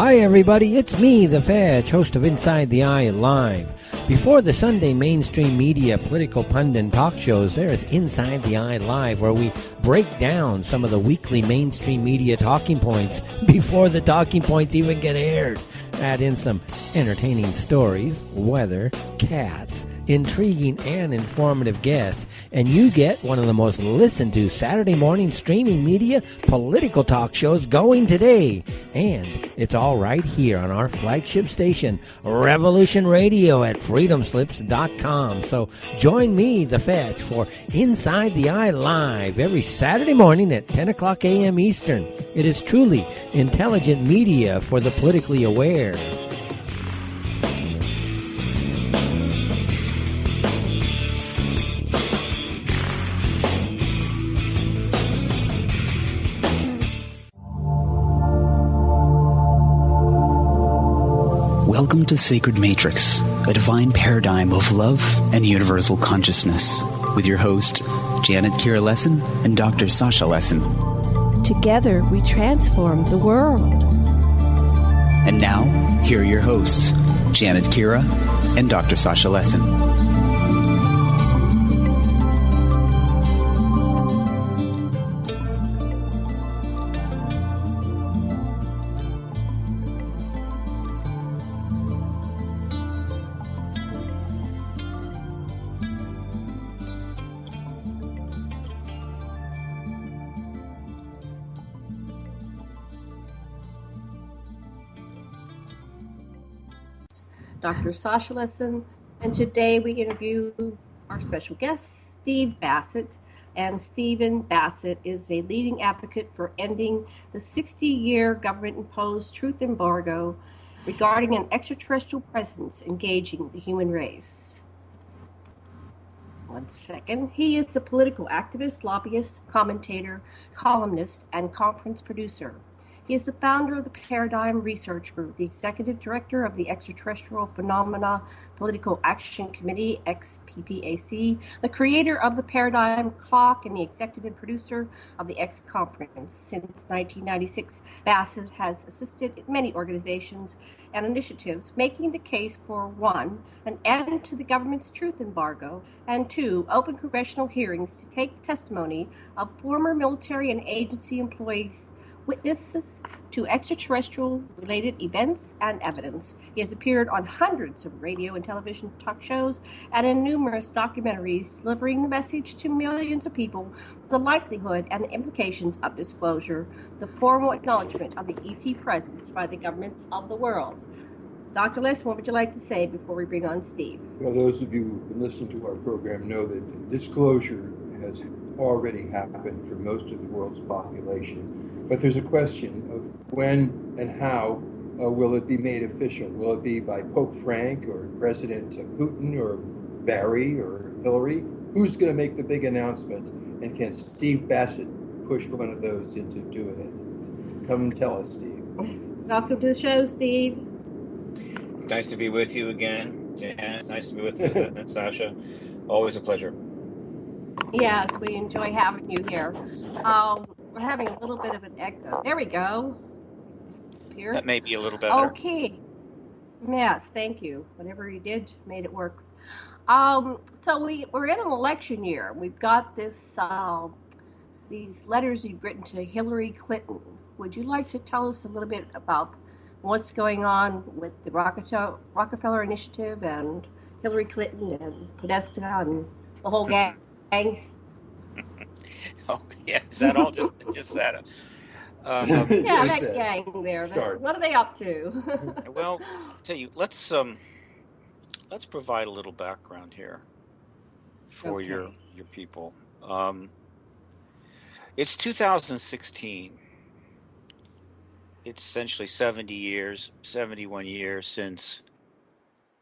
Hi everybody, it's me, the Fetch, host of Inside the Eye Live. Before the Sunday mainstream media political pundit talk shows, there is Inside the Eye Live, where we break down some of the weekly mainstream media talking points before the talking points even get aired. Add in some entertaining stories, weather, cats, intriguing and informative guests, and you get one of the most listened to Saturday morning streaming media political talk shows going today. And it's all right here on our flagship station, Revolution Radio at freedomslips.com. So join me, the Fetch, for Inside the Eye Live every Saturday morning at 10 o'clock a.m. Eastern. It is truly intelligent media for the politically aware. Welcome to Sacred Matrix, a divine paradigm of love and universal consciousness, with your host, Janet Kira Lessin and Dr. Sasha Lessin. Together, we transform the world. And now, here are your hosts, Janet Kira and Dr. Sasha Lessin. Dr. Sasha Lessin, and today we interview our special guest, Steve Bassett. And Stephen Bassett is a leading advocate for ending the 60-year government-imposed truth embargo regarding an extraterrestrial presence engaging the human race. 1 second. He is a political activist, lobbyist, commentator, columnist, and conference producer. He is the founder of the Paradigm Research Group, the executive director of the Extraterrestrial Phenomena Political Action Committee, X-PPAC, the creator of the Paradigm Clock, and the executive producer of the X Conference. Since 1996, Bassett has assisted many organizations and initiatives making the case for 1, an end to the government's truth embargo, and 2, open congressional hearings to take testimony of former military and agency employees, witnesses to extraterrestrial-related events and evidence. He has appeared on hundreds of radio and television talk shows and in numerous documentaries, delivering the message to millions of people, the likelihood and implications of disclosure, the formal acknowledgement of the ET presence by the governments of the world. Dr. Lessin, what would you like to say before we bring on Steve? Well, those of you who've been listening to our program know that disclosure has already happened for most of the world's population. But there's a question of when and how will it be made official? Will it be by Pope Frank or President Putin or Barry or Hillary? Who's going to make the big announcement? And can Steve Bassett push one of those into doing it? Come and tell us, Steve. Welcome to the show, Steve. Nice to be with you again, Janet. It's nice to be with you, and Sasha. Always a pleasure. Yes, we enjoy having you here. We're having a little bit of an echo. There we go. Disappear. That may be a little better. Okay. Yes, thank you. Whatever you did made it work. So we're in an election year. We've got this these letters you've written to Hillary Clinton. Would you like to tell us a little bit about what's going on with the Rockefeller-initiative and Hillary Clinton and Podesta and the whole gang? Oh, yeah. Is that all? just that? Yeah, that gang there. What are they up to? Well, I'll tell you. Let's provide a little background here for your people. It's 2016. It's essentially 71 years since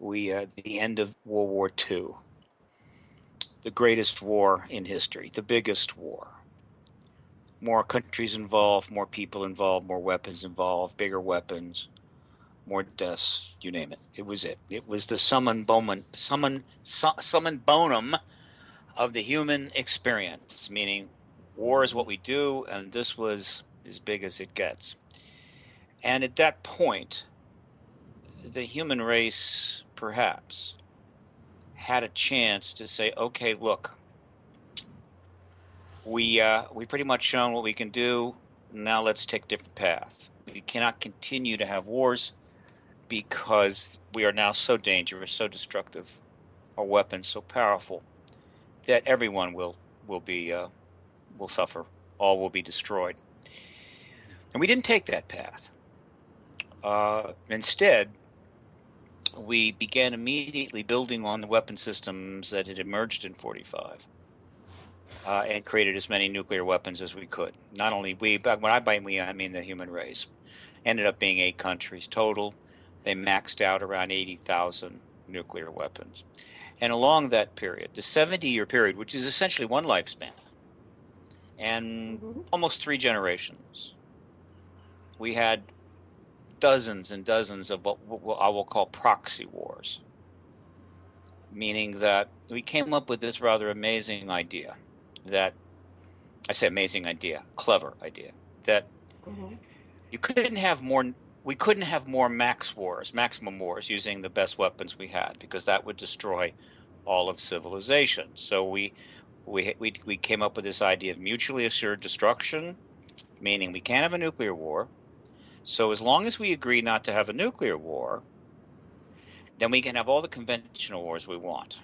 the end of World War II. The greatest war in history, the biggest war. More countries involved, more people involved, more weapons involved, bigger weapons, more deaths, you name it. It was it. It was the summum bonum of the human experience, meaning war is what we do, and this was as big as it gets. And at that point, the human race perhaps had a chance to say, okay, look, we pretty much shown what we can do. Now let's take a different path. We cannot continue to have wars because we are now so dangerous, so destructive, our weapons so powerful that everyone will suffer. All will be destroyed. And we didn't take that path. Instead, we began immediately building on the weapon systems that had emerged in 45 and created as many nuclear weapons as we could. Not only we, but when I mean the human race. Ended up being 8 countries total. They maxed out around 80,000 nuclear weapons. And along that period, the 70-year period, which is essentially one lifespan, and almost 3 generations, we had dozens and dozens of what I will call proxy wars, meaning that we came up with this rather amazing idea that, I say amazing idea, clever idea, that we couldn't have more maximum wars using the best weapons we had, because that would destroy all of civilization. So we came up with this idea of mutually assured destruction, meaning we can't have a nuclear war. So as long as we agree not to have a nuclear war, then we can have all the conventional wars we want.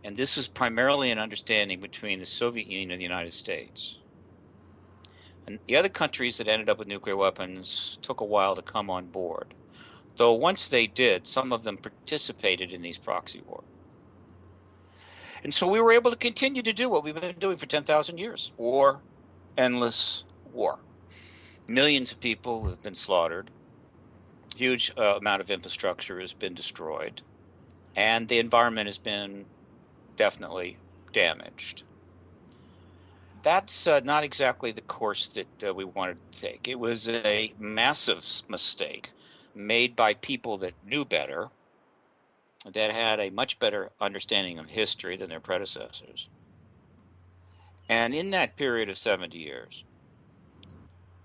And this was primarily an understanding between the Soviet Union and the United States. And the other countries that ended up with nuclear weapons took a while to come on board. Though once they did, some of them participated in these proxy wars. And so we were able to continue to do what we've been doing for 10,000 years. War, endless war. Millions of people have been slaughtered. Huge amount of infrastructure has been destroyed. And the environment has been definitely damaged. That's not exactly the course that we wanted to take. It was a massive mistake made by people that knew better, that had a much better understanding of history than their predecessors. And in that period of 70 years,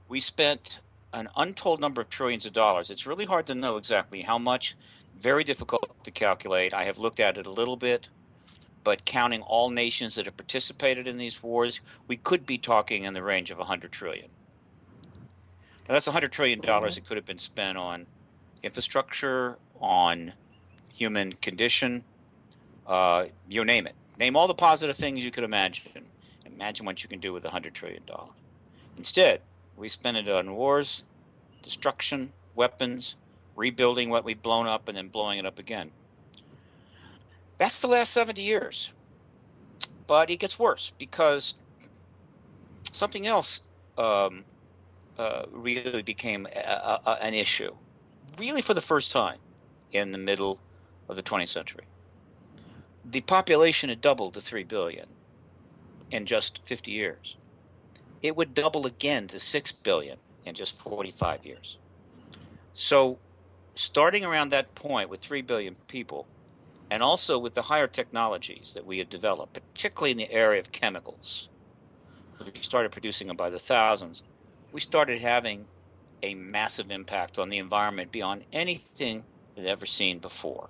we spent an untold number of trillions of dollars. It's really hard to know exactly how much, very difficult to calculate. I have looked at it a little bit, but counting all nations that have participated in these wars, we could be talking in the range of 100 trillion. Now that's $100 trillion that could have been spent on infrastructure, on human condition, you name it. Name all the positive things you could imagine. Imagine what you can do with $100 trillion. Instead, we spent it on wars, destruction, weapons, rebuilding what we've blown up, and then blowing it up again. That's the last 70 years. But it gets worse because something else really became an issue, really for the first time in the middle of the 20th century. The population had doubled to 3 billion in just 50 years. It would double again to 6 billion in just 45 years. So starting around that point with 3 billion people, and also with the higher technologies that we had developed, particularly in the area of chemicals, we started producing them by the thousands, we started having a massive impact on the environment beyond anything we'd ever seen before.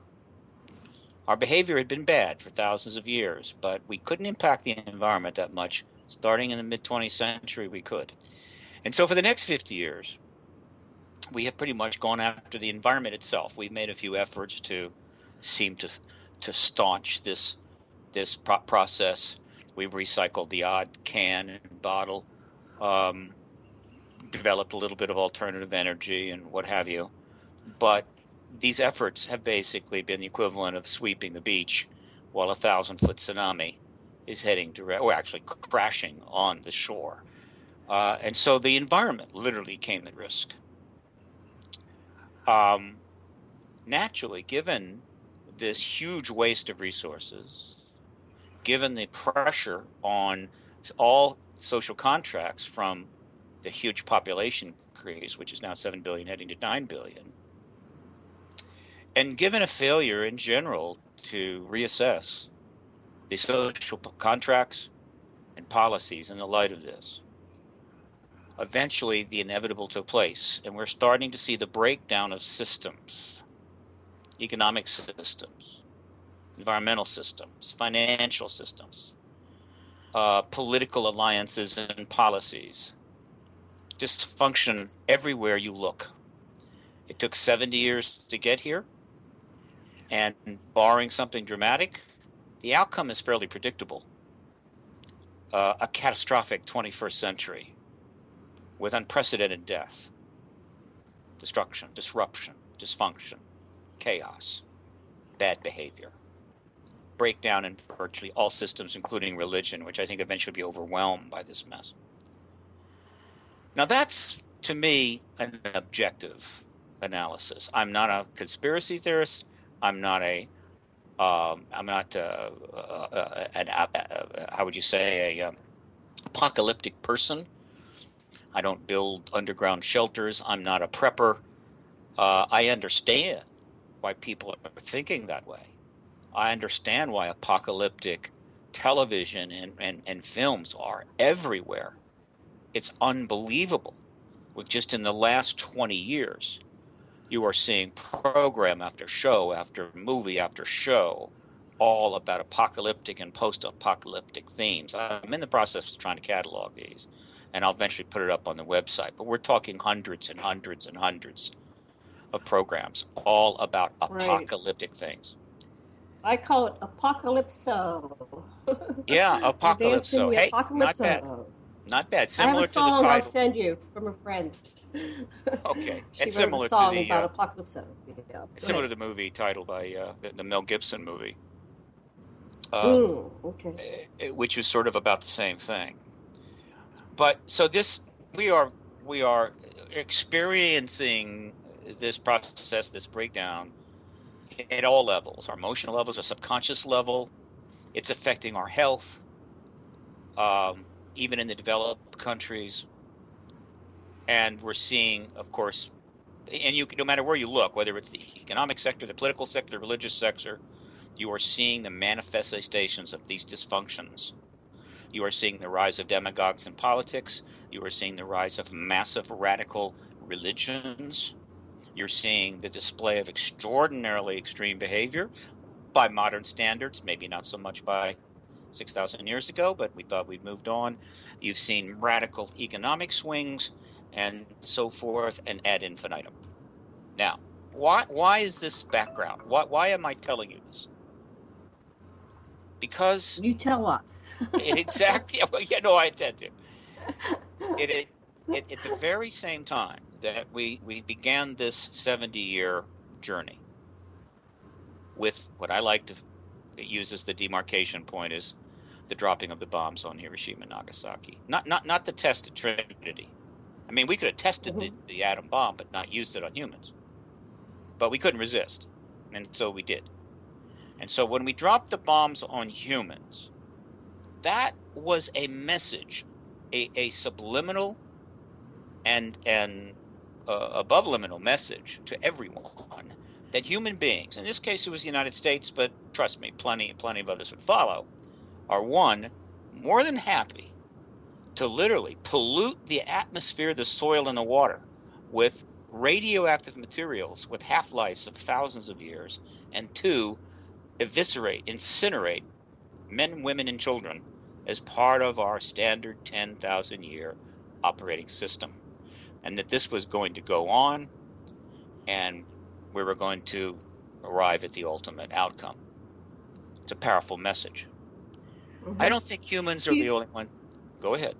Our behavior had been bad for thousands of years, but we couldn't impact the environment that much. Starting in the mid-20th century, we could. And so for the next 50 years, we have pretty much gone after the environment itself. We've made a few efforts to seem to staunch this process. We've recycled the odd can and bottle, developed a little bit of alternative energy and what have you. But these efforts have basically been the equivalent of sweeping the beach while a 1,000-foot tsunami is heading actually crashing on the shore. And so the environment literally came at risk. Naturally, given this huge waste of resources, given the pressure on all social contracts from the huge population increase, which is now 7 billion heading to 9 billion, and given a failure in general to reassess the social contracts and policies in the light of this, eventually the inevitable took place, and we're starting to see the breakdown of systems, economic systems, environmental systems, financial systems, political alliances and policies, dysfunction everywhere you look. It took 70 years to get here, and barring something dramatic, the outcome is fairly predictable. A catastrophic 21st century with unprecedented death, destruction, disruption, dysfunction, chaos, bad behavior, breakdown in virtually all systems, including religion, which I think eventually will be overwhelmed by this mess. Now that's, to me, an objective analysis. I'm not a conspiracy theorist. I'm not how would you say, a apocalyptic person. I don't build underground shelters. I'm not a prepper. I understand why people are thinking that way. I understand why apocalyptic television and films are everywhere. It's unbelievable. With just in the last 20 years, you are seeing program after show after movie after show, all about apocalyptic and post-apocalyptic themes. I'm in the process of trying to catalog these, and I'll eventually put it up on the website. But we're talking hundreds and hundreds and hundreds of programs, all about apocalyptic things. I call it apocalypso. Yeah, apocalypso. Hey, not bad. Not bad. Similar to the title. I have a song I'll send you from a friend. Okay, it's similar to the about apocalypso. Yeah. Similar to the movie titled by the Mel Gibson movie. Okay. Which is sort of about the same thing. But so this we are experiencing this process, this breakdown at all levels, our emotional levels, our subconscious level. It's affecting our health, even in the developed countries. And we're seeing, of course, and no matter where you look, whether it's the economic sector, the political sector, the religious sector, you are seeing the manifestations of these dysfunctions. You are seeing the rise of demagogues in politics. You are seeing the rise of massive radical religions. You're seeing the display of extraordinarily extreme behavior by modern standards, maybe not so much by 6,000 years ago, but we thought we'd moved on. You've seen radical economic swings and so forth, and ad infinitum. Now, why is this background? Why am I telling you this? Because you tell us. Exactly. Well, yeah, no, I intend to. At the very same time that we began this 70-year journey with what I like to use as the demarcation point is the dropping of the bombs on Hiroshima and Nagasaki. Not the test at Trinity. I mean, we could have tested the atom bomb, but not used it on humans. But we couldn't resist, and so we did. And so when we dropped the bombs on humans, that was a message, a subliminal and above liminal message to everyone that human beings, in this case it was the United States, but trust me, plenty of others would follow, are more than happy to literally pollute the atmosphere, the soil, and the water with radioactive materials with half-lives of thousands of years, and two, eviscerate, incinerate men, women, and children as part of our standard 10,000-year operating system. And that this was going to go on, and we were going to arrive at the ultimate outcome. It's a powerful message. I don't think humans are the only one. Go ahead.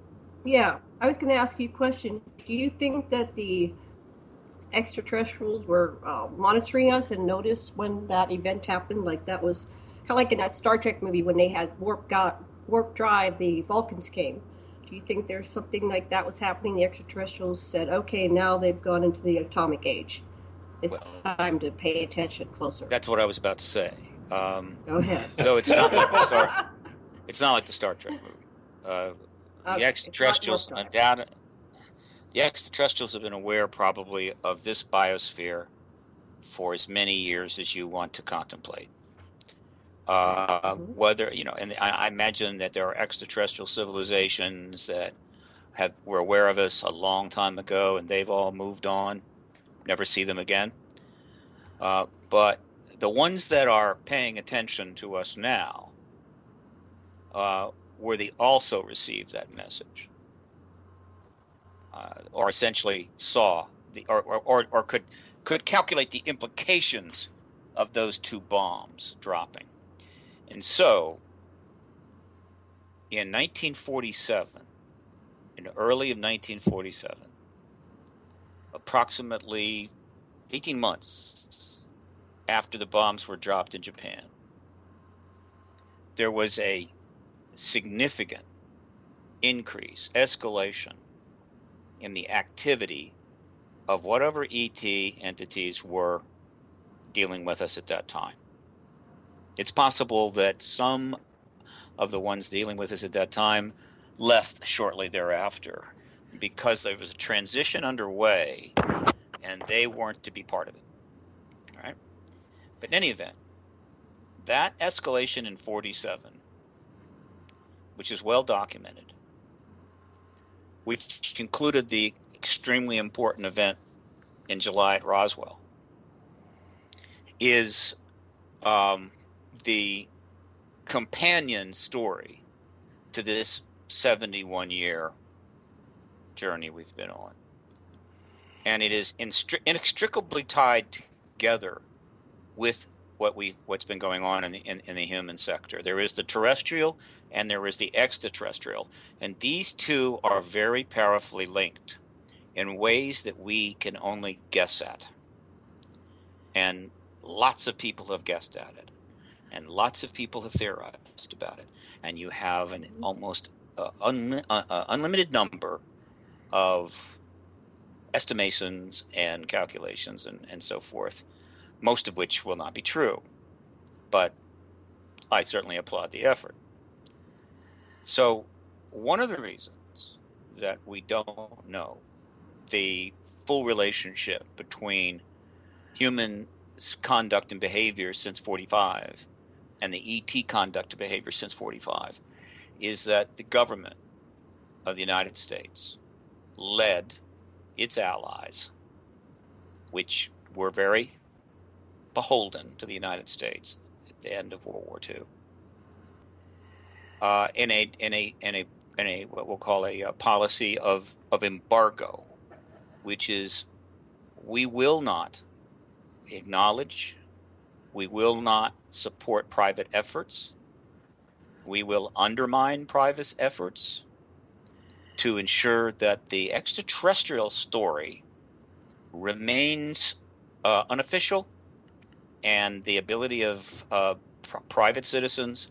Yeah, I was going to ask you a question. Do you think that the extraterrestrials were monitoring us and noticed when that event happened? Like that was kind of like in that Star Trek movie when they had warp drive, the Vulcans came. Do you think there's something like that was happening? The extraterrestrials said, okay, now they've gone into the atomic age. It's time to pay attention closer. That's what I was about to say. Go ahead. Though it's not like the Star Trek movie. The extraterrestrials have been aware probably of this biosphere for as many years as you want to contemplate. Whether, and I imagine that there are extraterrestrial civilizations that were aware of us a long time ago, and they've all moved on. Never see them again. But the ones that are paying attention to us now, where they also received that message, or essentially saw or could calculate the implications of those two bombs dropping. And so, in 1947, in early of 1947, approximately 18 months after the bombs were dropped in Japan, there was a significant increase, escalation in the activity of whatever ET entities were dealing with us at that time. It's possible that some of the ones dealing with us at that time left shortly thereafter because there was a transition underway and they weren't to be part of it. All right. But in any event, that escalation in 47, which is well documented, which included the extremely important event in July at Roswell, is the companion story to this 71-year journey we've been on. And it is inextricably tied together with what's been going on in the human sector. There is the terrestrial and there is the extraterrestrial. And these two are very powerfully linked in ways that we can only guess at. And lots of people have guessed at it. And lots of people have theorized about it. And you have an almost unlimited number of estimations and calculations and so forth, most of which will not be true. But I certainly applaud the effort. So one of the reasons that we don't know the full relationship between human conduct and behavior since 45 and the ET conduct and behavior since 45 is that the government of the United States led its allies, which were very beholden to the United States at the end of World War II, in a what we'll call a policy of embargo, which is we will not acknowledge, we will not support private efforts, we will undermine private efforts to ensure that the extraterrestrial story remains unofficial, and the ability of private citizens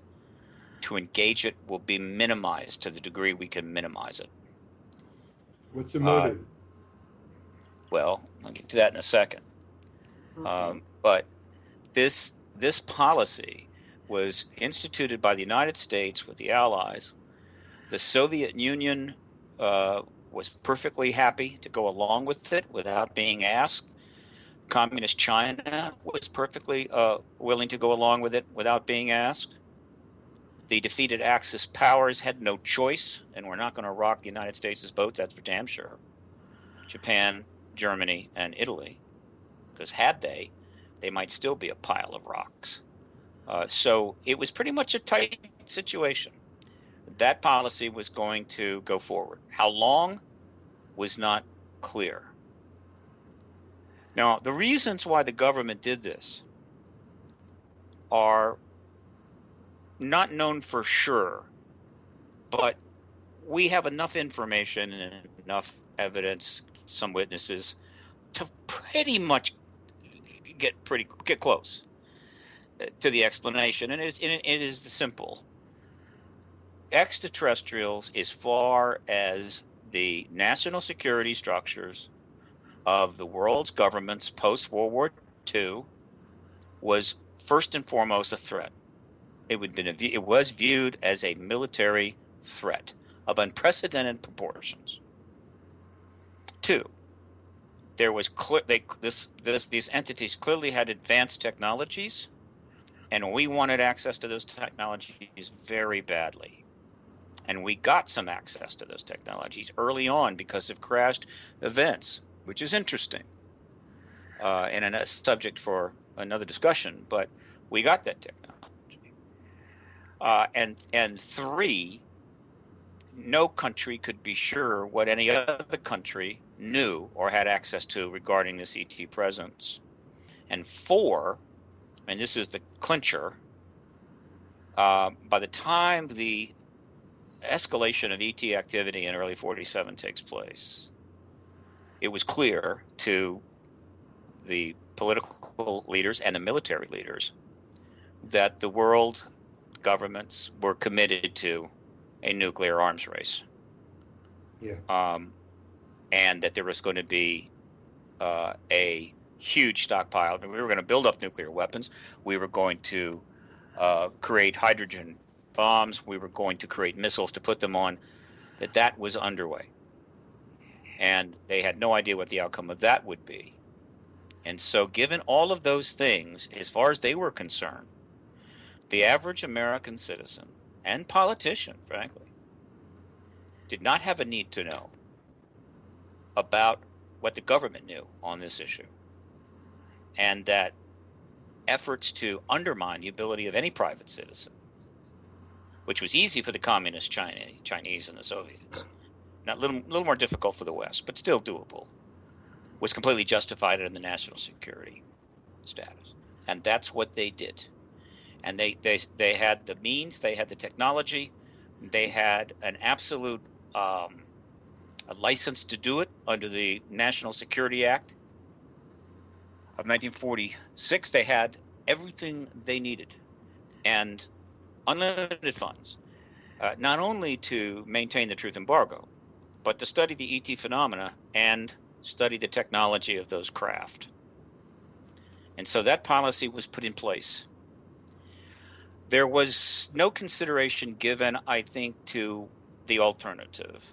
to engage it will be minimized to the degree we can minimize it. What's the motive? Well, I'll get to that in a second. But this policy was instituted by the United States with the Allies. The Soviet Union was perfectly happy to go along with it without being asked. Communist China was perfectly willing to go along with it without being asked. The defeated Axis powers had no choice and were not going to rock the United States' boat, that's for damn sure. Japan, Germany, and Italy, because had they might still be a pile of rocks. So it was pretty much a tight situation. That policy was going to go forward. How long was not clear. Now, the reasons why the government did this are not known for sure, but we have enough information and enough evidence, some witnesses, to pretty much get close to the explanation. And it is simple. Extraterrestrials, as far as the national security structures of the world's governments post-World War II, was first and foremost a threat. It was viewed as a military threat of unprecedented proportions. Two, there was these entities clearly had advanced technologies, and we wanted access to those technologies very badly. And we got some access to those technologies early on because of crashed events, which is interesting and a subject for another discussion. But we got that technology. And three, no country could be sure what any other country knew or had access to regarding this ET presence. And four, and this is the clincher, by the time the escalation of ET activity in early 47 takes place, it was clear to the political leaders and the military leaders that the world governments were committed to a nuclear arms race. Yeah. And that there was going to be a huge stockpile. I mean, we were going to build up nuclear weapons. We were going to create hydrogen bombs. We were going to create missiles to put them on. That was underway. And they had no idea what the outcome of that would be. And so given all of those things, as far as they were concerned, the average American citizen and politician, frankly, did not have a need to know about what the government knew on this issue. And that efforts to undermine the ability of any private citizen, which was easy for the communist Chinese and the Soviets, not a little more difficult for the West, but still doable, was completely justified in the national security status. And that's what they did. And they had the means, they had the technology, they had an absolute a license to do it under the National Security Act of 1946. They had everything they needed and unlimited funds, not only to maintain the truth embargo, but to study the ET phenomena and study the technology of those craft. And so that policy was put in place. There was no consideration given, I think, to the alternative,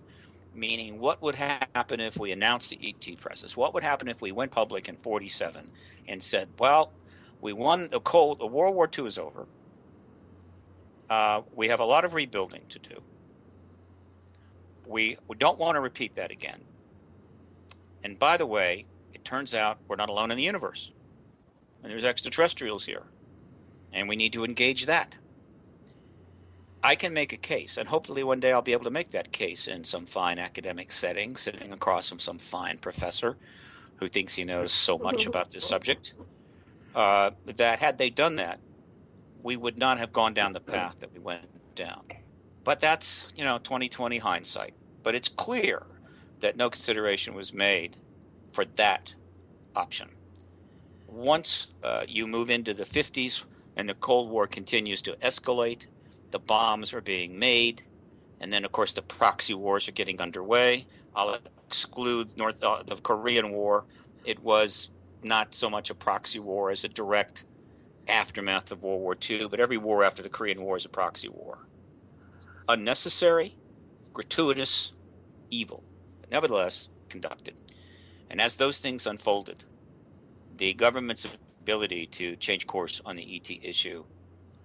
meaning what would happen if we announced the ET presence? What would happen if we went public in 47 and said, well, we won the World War II is over. We have a lot of rebuilding to do. We don't want to repeat that again. And by the way, it turns out we're not alone in the universe. And there's extraterrestrials here. And we need to engage that. I can make a case, and hopefully one day I'll be able to make that case in some fine academic setting, sitting across from some fine professor who thinks he knows so much about this subject, that had they done that, we would not have gone down the path that we went down. But that's, 20/20 hindsight. But it's clear that no consideration was made for that option. Once you move into the 50s and the Cold War continues to escalate, the bombs are being made, and then, of course, the proxy wars are getting underway. I'll exclude the Korean War. It was not so much a proxy war as a direct aftermath of World War II, but every war after the Korean War is a proxy war. Unnecessary, gratuitous, evil, but nevertheless conducted. And as those things unfolded, the government's ability to change course on the ET issue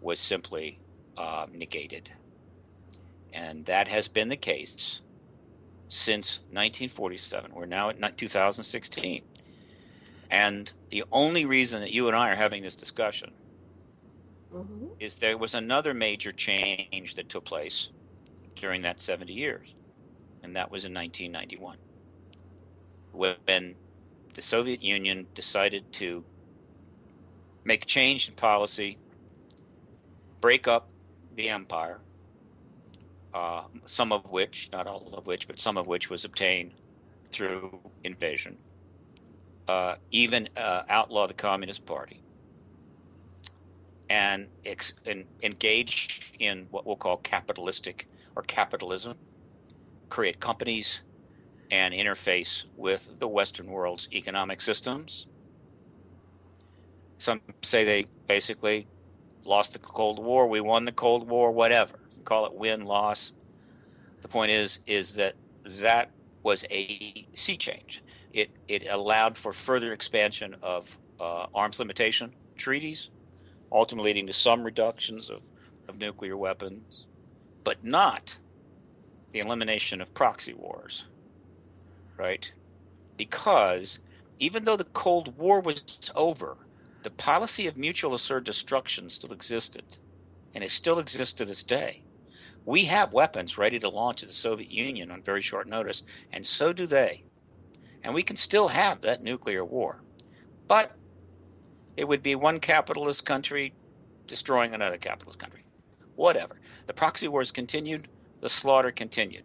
was simply negated. And that has been the case since 1947. We're now at 2016. And the only reason that you and I are having this discussion is there was another major change that took place during that 70 years. And that was in 1991, when the Soviet Union decided to make a change in policy, break up the empire, some of which, not all of which, but some of which was obtained through invasion, even outlaw the Communist Party, and engage in what we'll call capitalistic or capitalism, create companies and interface with the Western world's economic systems. Some say they basically lost the Cold War. We won the Cold War, whatever. Call it win, loss. The point is that was a sea change. It allowed for further expansion of arms limitation treaties, ultimately leading to some reductions of nuclear weapons, but not the elimination of proxy wars, right? Because even though the Cold War was over, the policy of mutual assured destruction still existed, and it still exists to this day. We have weapons ready to launch at the Soviet Union on very short notice, and so do they. And we can still have that nuclear war. But it would be one capitalist country destroying another capitalist country. Whatever. The proxy wars continued, the slaughter continued.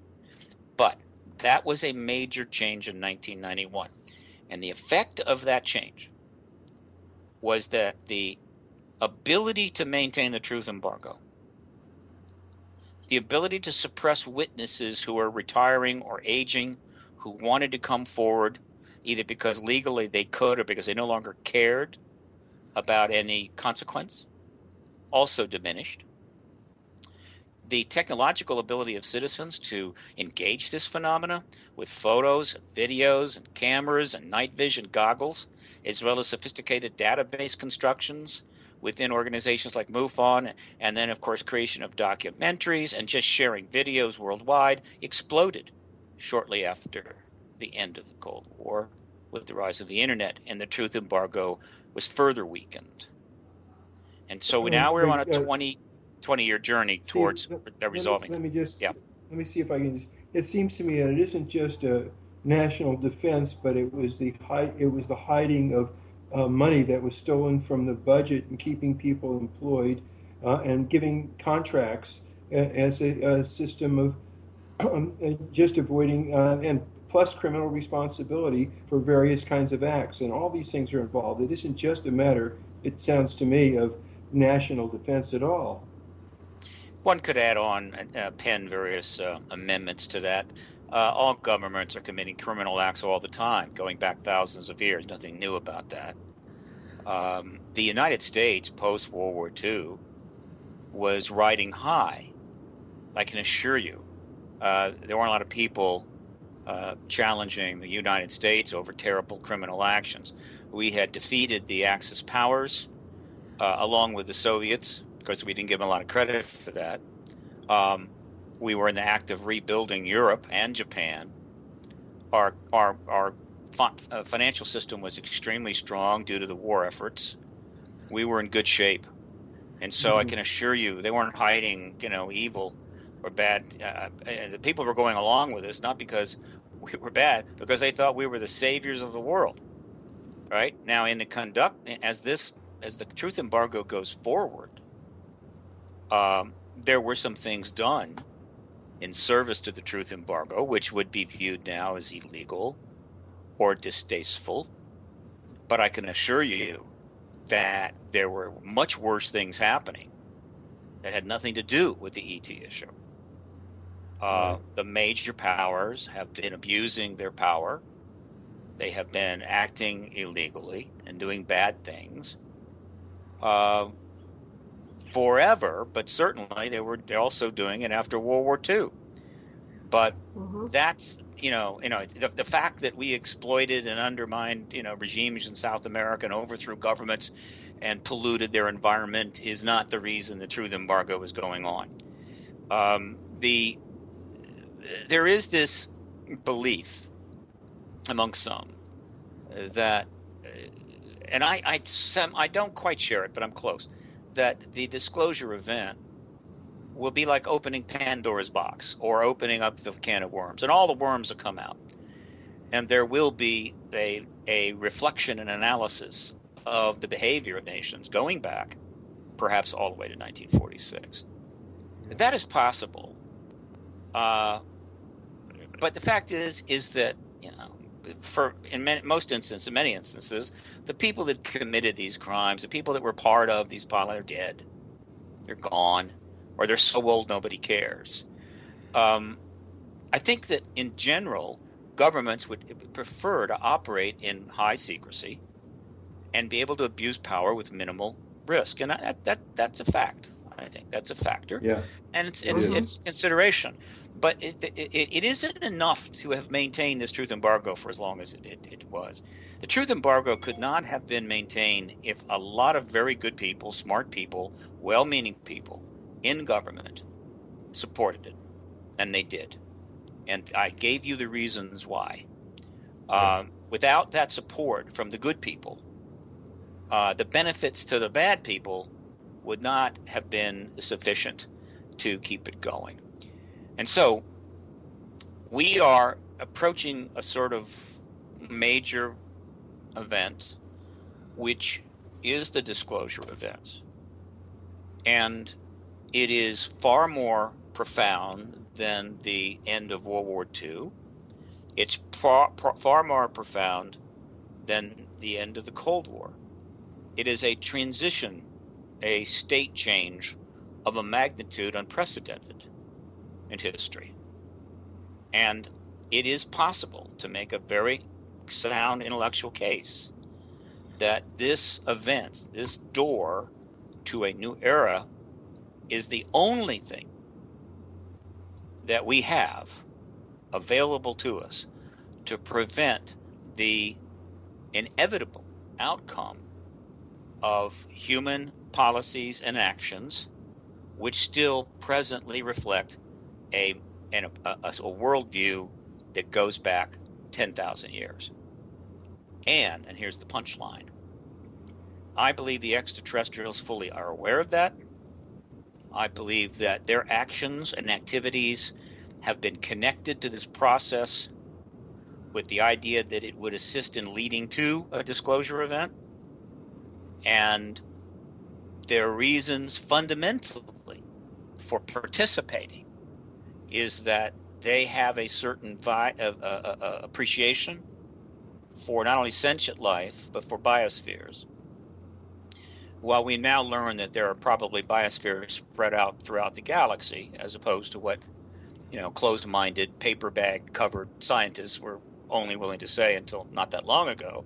But that was a major change in 1991. And the effect of that change was that the ability to maintain the truth embargo, the ability to suppress witnesses who are retiring or aging, who wanted to come forward, either because legally they could or because they no longer cared about any consequence, also diminished. The technological ability of citizens to engage this phenomena with photos and videos and cameras and night vision goggles, as well as sophisticated database constructions within organizations like MUFON, and then, of course, creation of documentaries and just sharing videos worldwide, exploded shortly after the end of the Cold War with the rise of the internet, and the truth embargo was further weakened. And so now we're on a 20-year journey towards Steve, resolving. Let me see if I can just. It seems to me that it isn't just a national defense, but it was the hiding of money that was stolen from the budget and keeping people employed and giving contracts as a system of just avoiding and plus criminal responsibility for various kinds of acts. And all these things are involved. It isn't just a matter, it sounds to me, of national defense at all. One could add on, pen various amendments to that. All governments are committing criminal acts all the time, going back thousands of years. Nothing new about that. The United States, post-World War II, was riding high. I can assure you. There weren't a lot of people challenging the United States over terrible criminal actions. We had defeated the Axis powers, along with the Soviets, because we didn't give them a lot of credit for that. We were in the act of rebuilding Europe and Japan. Our financial system was extremely strong due to the war efforts. We were in good shape. And so I can assure you, they weren't hiding, evil or bad. The people were going along with us, not because we were bad, because they thought we were the saviors of the world. Right? Now, as the truth embargo goes forward, there were some things done in service to the truth embargo, which would be viewed now as illegal or distasteful. But I can assure you that there were much worse things happening that had nothing to do with the ET issue. The major powers have been abusing their power. They have been acting illegally and doing bad things forever, but certainly they're also doing it after World War II. But that's the fact that we exploited and undermined regimes in South America and overthrew governments and polluted their environment is not the reason the truth embargo is going on. There is this belief among some that, and I don't quite share it, but I'm close, that the disclosure event will be like opening Pandora's box or opening up the can of worms, and all the worms will come out. And there will be a reflection and analysis of the behavior of nations going back perhaps all the way to 1946. That is possible. But the fact is that, in many instances, the people that committed these crimes, the people that were part of these pilots are dead. They're gone, or they're so old nobody cares. I think that in general, governments would prefer to operate in high secrecy and be able to abuse power with minimal risk, and that's a fact. I think that's a factor. Yeah, and it's consideration. But it isn't enough to have maintained this truth embargo for as long as it was. The truth embargo could not have been maintained if a lot of very good people, smart people, well-meaning people in government supported it, and they did. And I gave you the reasons why. Without that support from the good people, the benefits to the bad people would not have been sufficient to keep it going. And so we are approaching a sort of major event, which is the disclosure event. And it is far more profound than the end of World War II. It's far more profound than the end of the Cold War. It is a transition, a state change of a magnitude unprecedented in history. And it is possible to make a very sound intellectual case that this event, this door to a new era, is the only thing that we have available to us to prevent the inevitable outcome of human policies and actions which still presently reflect a worldview that goes back 10,000 years. And here's the punchline, I believe the extraterrestrials fully are aware of that. I believe that their actions and activities have been connected to this process with the idea that it would assist in leading to a disclosure event. And their reasons fundamentally for participating is that they have a certain appreciation for not only sentient life, but for biospheres. While we now learn that there are probably biospheres spread out throughout the galaxy, as opposed to what, closed-minded, paper bag covered scientists were only willing to say until not that long ago,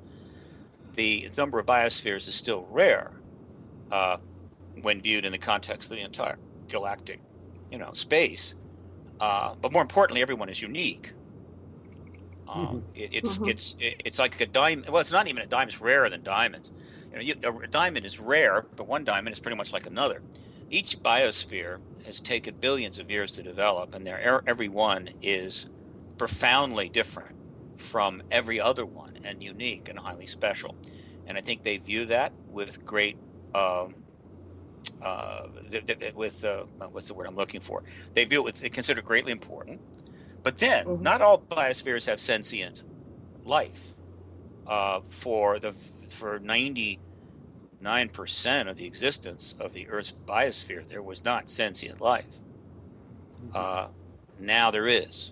the number of biospheres is still rare when viewed in the context of the entire galactic, space. But more importantly, everyone is unique. It's like a diamond. Well, it's not even a diamond. It's rarer than diamonds. A diamond is rare, but one diamond is pretty much like another. Each biosphere has taken billions of years to develop, and every one is profoundly different from every other one, and unique and highly special. And I think they view that with great, what's the word I'm looking for? They view it they consider it greatly important. But then, not all biospheres have sentient life. For 99% of the existence of the Earth's biosphere, there was not sentient life. Now there is.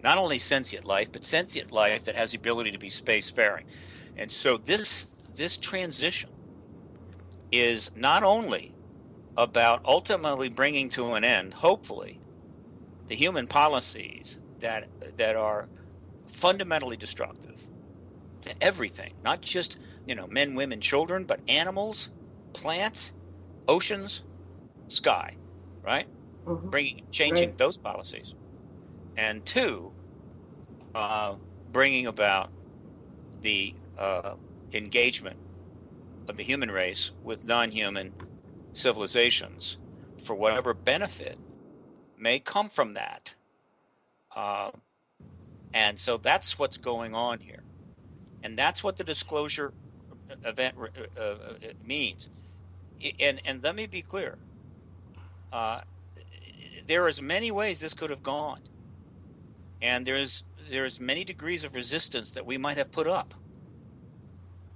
Not only sentient life, but sentient life that has the ability to be spacefaring. And so this transition is not only about ultimately bringing to an end, hopefully, the human policies that are fundamentally destructive to everything, not just men, women, children, but animals, plants, oceans, sky, right? Changing those policies. And two, bringing about the engagement of the human race with non-human civilizations for whatever benefit may come from that. And so that's what's going on here. And that's what the disclosure event means. And let me be clear. There is many ways this could have gone. And there's many degrees of resistance that we might have put up.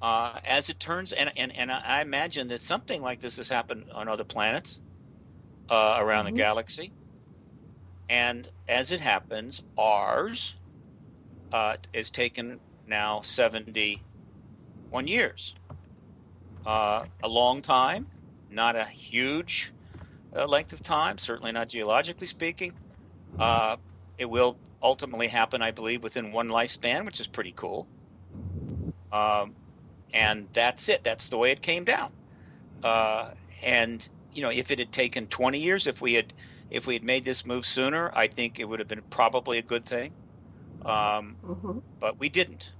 As it turns, and I imagine that something like this has happened on other planets around the galaxy. And as it happens, ours is taken now 71 years. A long time, not a huge length of time, certainly not geologically speaking. It will ultimately happen, I believe, within one lifespan, which is pretty cool. And that's it. That's the way it came down. And if it had taken 20 years, if we had made this move sooner, I think it would have been probably a good thing. But we didn't.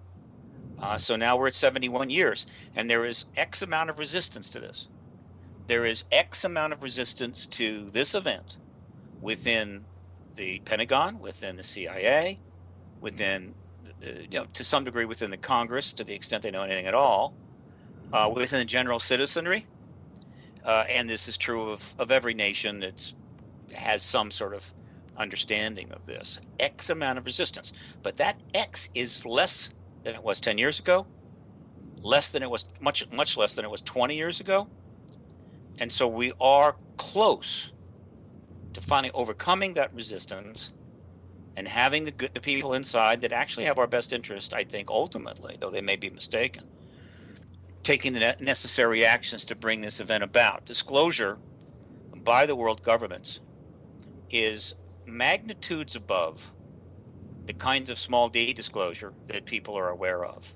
So now we're at 71 years, and there is X amount of resistance to this. There is X amount of resistance to this event within the Pentagon, within the CIA, within, to some degree within the Congress, to the extent they know anything at all, within the general citizenry. And this is true of every nation that has some sort of understanding of this. X amount of resistance. But that X is less than it was 10 years ago, less than it was, much less than it was 20 years ago. And so we are close to finally overcoming that resistance and having the people inside that actually have our best interest, I think, ultimately, though they may be mistaken, taking the necessary actions to bring this event about. Disclosure by the world governments is magnitudes above the kinds of small d disclosure that people are aware of.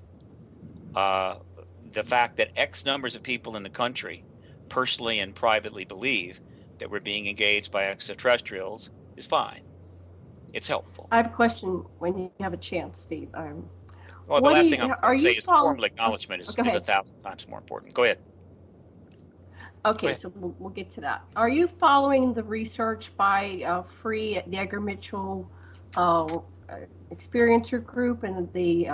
The fact that X numbers of people in the country personally and privately believe that we're being engaged by extraterrestrials is fine. It's helpful. I have a question when you have a chance, Steve. Well, the last thing I was going to say is formal acknowledgement is 1,000 times more important. Go ahead. Okay, so we'll get to that. Are you following the research by Free, the Edgar Mitchell Experiencer Group, and the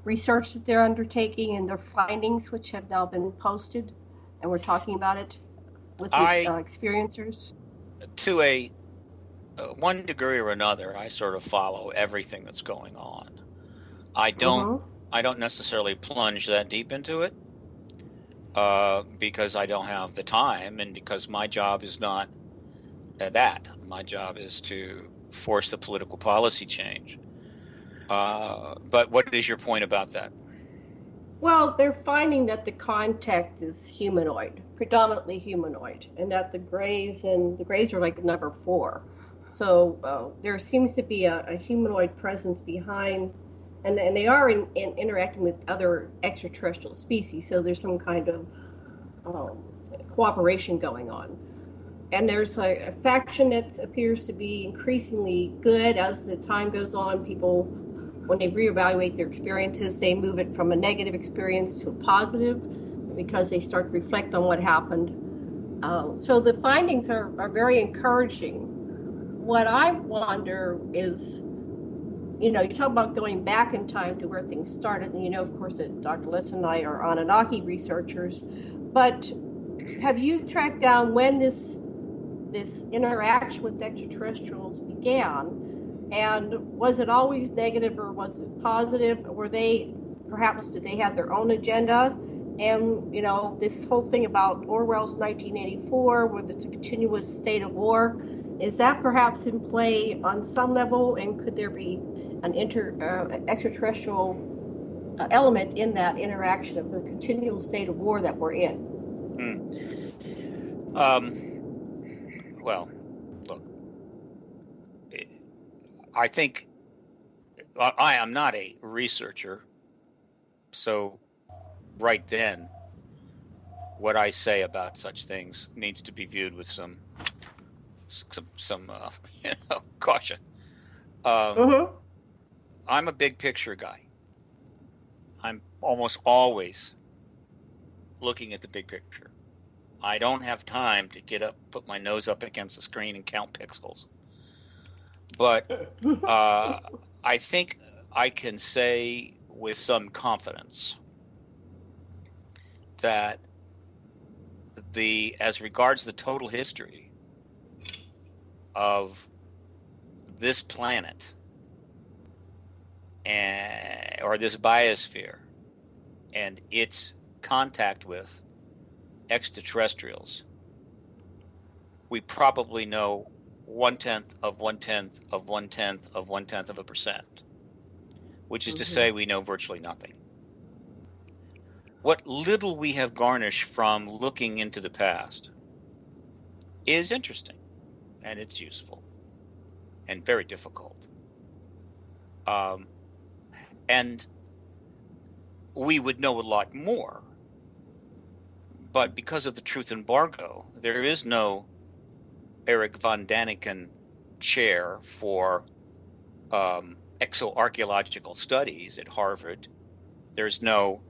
research that they're undertaking and their findings, which have now been posted, and we're talking about it with the experiencers? To a one degree or another, I sort of follow everything that's going on. I don't necessarily plunge that deep into it because I don't have the time, and because my job is not that. My job is to force the political policy change. But what is your point about that? Well, they're finding that the contact is humanoid, predominantly humanoid, and that the grays are like number 4. So there seems to be a humanoid presence behind, and they are interacting with other extraterrestrial species. So there's some kind of cooperation going on. And there's a faction that appears to be increasingly good as the time goes on. People, when they reevaluate their experiences, they move it from a negative experience to a positive because they start to reflect on what happened. So the findings are very encouraging. What I wonder is, you talk about going back in time to where things started, and of course, that Dr. Lessin and I are Anunnaki researchers, but have you tracked down when this interaction with extraterrestrials began? And was it always negative or was it positive? Did they have their own agenda? And, this whole thing about Orwell's 1984, where it's a continuous state of war, is that perhaps in play on some level? And could there be an extraterrestrial element in that interaction of the continual state of war that we're in? Well, look, I think I am not a researcher, so right then, what I say about such things needs to be viewed with some caution. I'm a big picture guy. I'm almost always looking at the big picture. I don't have time to get up, put my nose up against the screen and count pixels. But I think I can say with some confidence that as regards the total history of this planet or this biosphere and its contact with extraterrestrials, we probably know 1/10 of 1/10 of 1/10 of 1/10 of a percent, which is to say we know virtually nothing. What little we have garnished from looking into the past is interesting, and it's useful, and very difficult. And we would know a lot more, but because of the truth embargo, there is no Eric von Daniken chair for exoarchaeological studies at Harvard. There's no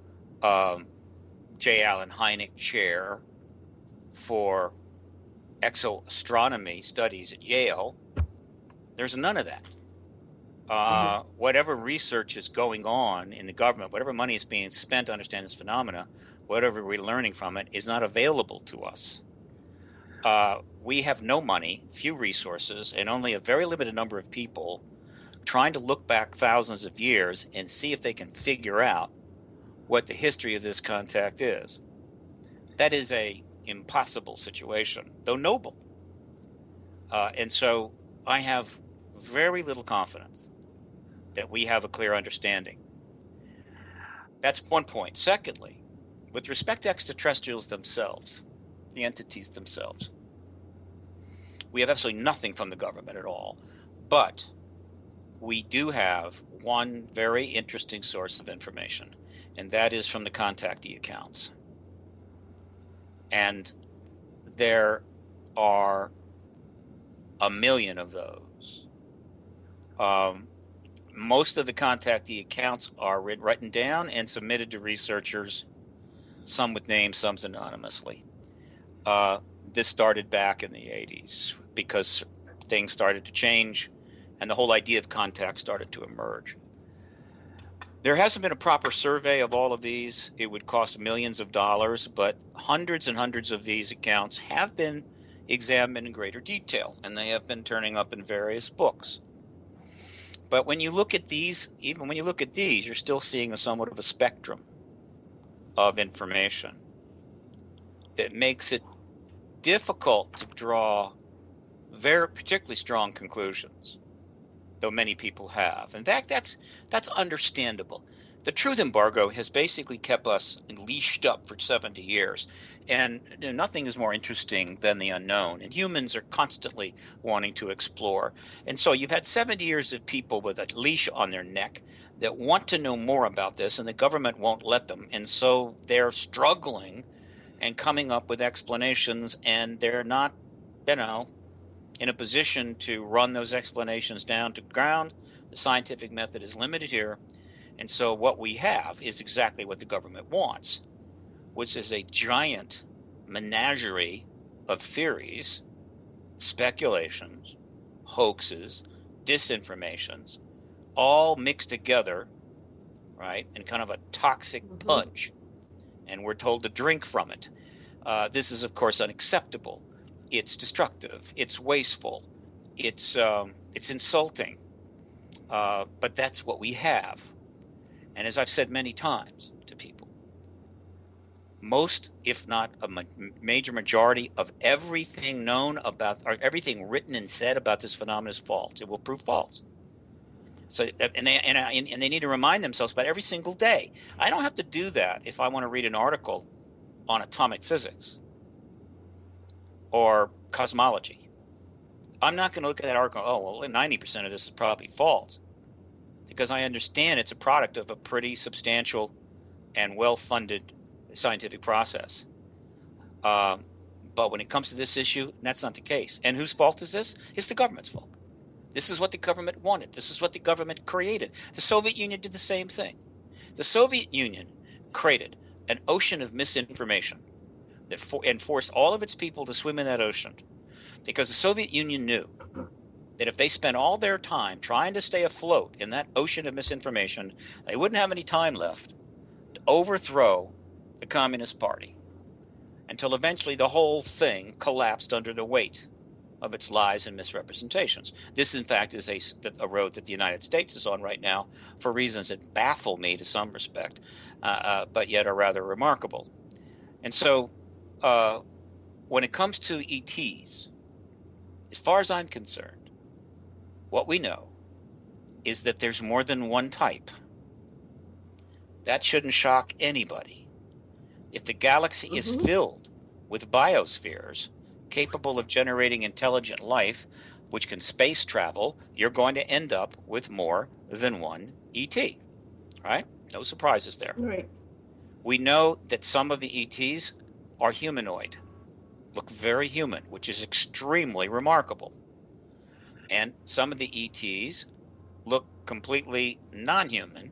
J. Allen Hynek chair for exoastronomy studies at Yale. There's none of that. Whatever research is going on in the government, whatever money is being spent to understand this phenomena, whatever we're learning from it is not available to us. We have no money, few resources, and only a very limited number of people trying to look back thousands of years and see if they can figure out what the history of this contact is. That is a impossible situation, though noble. And so I have very little confidence that we have a clear understanding. That's one point. Secondly, with respect to extraterrestrials themselves, the entities themselves, we have absolutely nothing from the government at all. But we do have one very interesting source of information, and that is from the contactee accounts. And there are a million of those. Most of the contactee accounts are written down and submitted to researchers, some with names, some anonymously. This started back in the 80s because things started to change and the whole idea of contact started to emerge. There hasn't been a proper survey of all of these. It would cost millions of dollars, but hundreds and hundreds of these accounts have been examined in greater detail, and they have been turning up in various books. But when you look at these, even when you look at these, you're still seeing somewhat of a spectrum of information that makes it difficult to draw very particularly strong conclusions, though many people have. In fact, that's understandable. The truth embargo has basically kept us leashed up for 70 years, and nothing is more interesting than the unknown, and humans are constantly wanting to explore. And so you've had 70 years of people with a leash on their neck that want to know more about this, and the government won't let them, and so they're struggling and coming up with explanations, and they're not, in a position to run those explanations down to ground. The scientific method is limited here. And so what we have is exactly what the government wants, which is a giant menagerie of theories, speculations, hoaxes, disinformations, all mixed together, right, in kind of a toxic punch. And we're told to drink from it. This is, of course, unacceptable. It's destructive. It's wasteful. It's insulting. But that's what we have. And as I've said many times to people, most, if not a major majority of everything known about, or everything written and said about this phenomenon is false. It will prove false. So, and they need to remind themselves about every single day. I don't have to do that if I want to read an article on atomic physics or cosmology. I'm not going to look at that article. Oh, well, 90% of this is probably false, because I understand it's a product of a pretty substantial and well-funded scientific process. But when it comes to this issue, that's not the case. And whose fault is this? It's the government's fault. This is what the government wanted. This is what the government created. The Soviet Union did the same thing. The Soviet Union created an ocean of misinformation that forced all of its people to swim in that ocean, because the Soviet Union knew that if they spent all their time trying to stay afloat in that ocean of misinformation, they wouldn't have any time left to overthrow the Communist Party, until eventually the whole thing collapsed under the weight of its lies and misrepresentations. This, in fact, is a road that the United States is on right now for reasons that baffle me to some respect, but yet are rather remarkable. And so when it comes to ETs, as far as I'm concerned, what we know is that there's more than one type. That shouldn't shock anybody. If the galaxy is filled with biospheres capable of generating intelligent life, which can space travel, you're going to end up with more than one ET, right? No surprises there. Right. We know that some of the ETs are humanoid, look very human, which is extremely remarkable. And some of the ETs look completely non-human,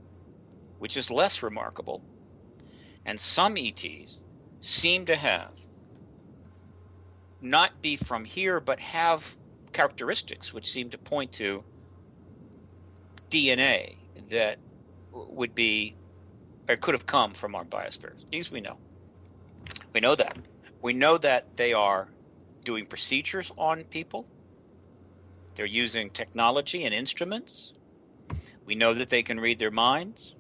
which is less remarkable. And some ETs seem to have not be from here, but have characteristics which seem to point to DNA that would be or could have come from our biospheres. These we know. We know that. We know that they are doing procedures on people. They're using technology and instruments. We know that they can read their minds.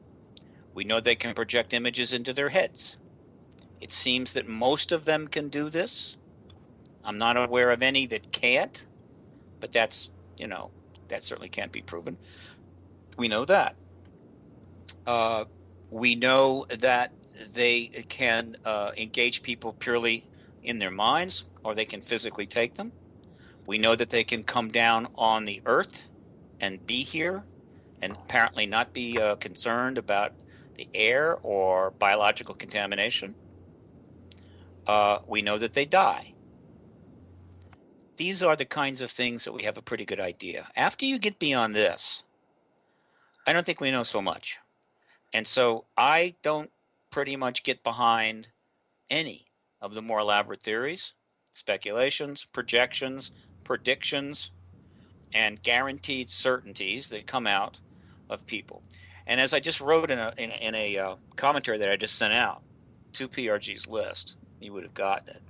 We know they can project images into their heads. It seems that most of them can do this. I'm not aware of any that can't, but that's, that certainly can't be proven. We know that. We know that they can engage people purely in their minds, or they can physically take them. We know that they can come down on the earth and be here and apparently not be concerned about the air or biological contamination. We know that they die. These are the kinds of things that we have a pretty good idea. After you get beyond this, I don't think we know so much. And so I don't pretty much get behind any of the more elaborate theories, speculations, projections, predictions, and guaranteed certainties that come out of people. And as I just wrote in a commentary that I just sent out to PRG's list, you would have gotten it.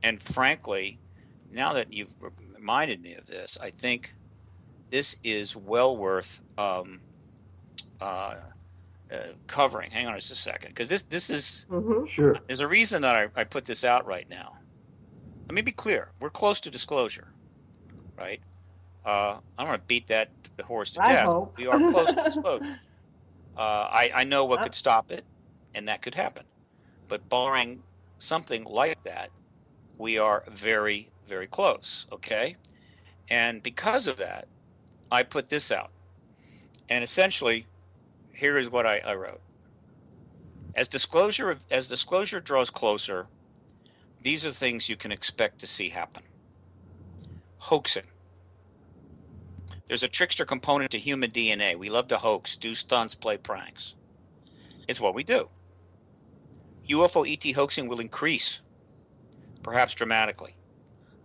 And frankly, now that you've reminded me of this, I think this is well worth covering. Hang on just a second, because this is Sure. There's a reason that I put this out right now. Let me be clear: we're close to disclosure, right? I don't want to beat that horse to death. Hope. We are close to disclosure. I know what could stop it, and that could happen. But barring something like that, we are very, very close. Okay, and because of that, I put this out, and essentially, here is what I wrote. As disclosure draws closer, these are things you can expect to see happen. Hoaxing. There's a trickster component to human DNA. We love to hoax, do stunts, play pranks. It's what we do. UFO ET hoaxing will increase, perhaps dramatically.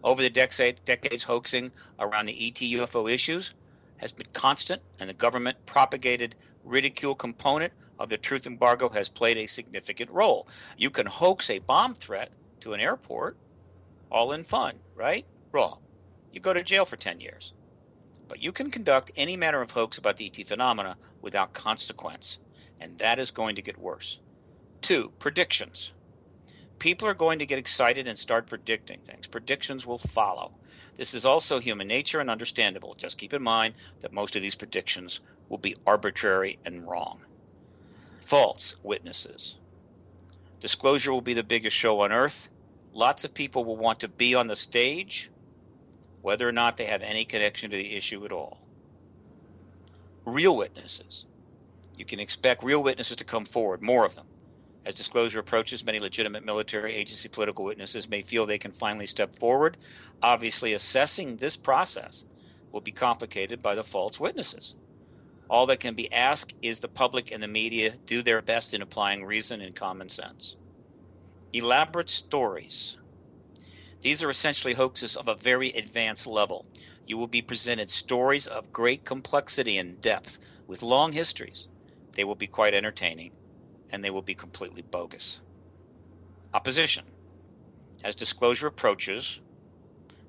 Over the decades, hoaxing around the ET UFO issues has been constant, and the government propagated ridicule component of the truth embargo has played a significant role. You can hoax a bomb threat to an airport, all in fun, right? Wrong. You go to jail for 10 years. But you can conduct any manner of hoax about the ET phenomena without consequence, and that is going to get worse. 2, predictions. People are going to get excited and start predicting things. Predictions will follow. This is also human nature and understandable. Just keep in mind that most of these predictions will be arbitrary and wrong. False witnesses. Disclosure will be the biggest show on earth. Lots of people will want to be on the stage, whether or not they have any connection to the issue at all. Real witnesses. You can expect real witnesses to come forward, more of them. As disclosure approaches, many legitimate military agency political witnesses may feel they can finally step forward. Obviously, assessing this process will be complicated by the false witnesses. All that can be asked is the public and the media do their best in applying reason and common sense. Elaborate stories. These are essentially hoaxes of a very advanced level. You will be presented stories of great complexity and depth with long histories. They will be quite entertaining, and they will be completely bogus. Opposition. As disclosure approaches,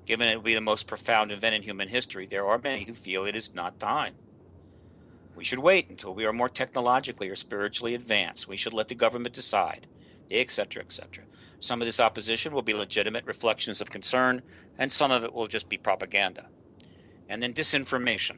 given it will be the most profound event in human history, there are many who feel it is not time. We should wait until we are more technologically or spiritually advanced. We should let the government decide, etc., etc. Some of this opposition will be legitimate reflections of concern, and some of it will just be propaganda. And then disinformation.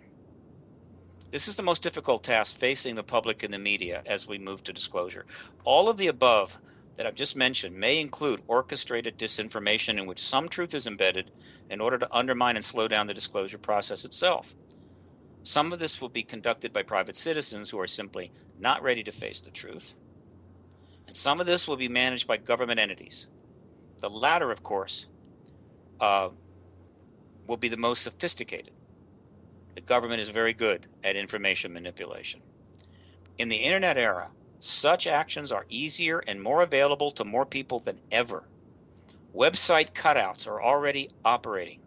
This is the most difficult task facing the public and the media as we move to disclosure. All of the above that I've just mentioned may include orchestrated disinformation in which some truth is embedded in order to undermine and slow down the disclosure process itself. Some of this will be conducted by private citizens who are simply not ready to face the truth. And some of this will be managed by government entities. The latter, of course, will be the most sophisticated. The government is very good at information manipulation. In the internet era, such actions are easier and more available to more people than ever. Website cutouts are already operating.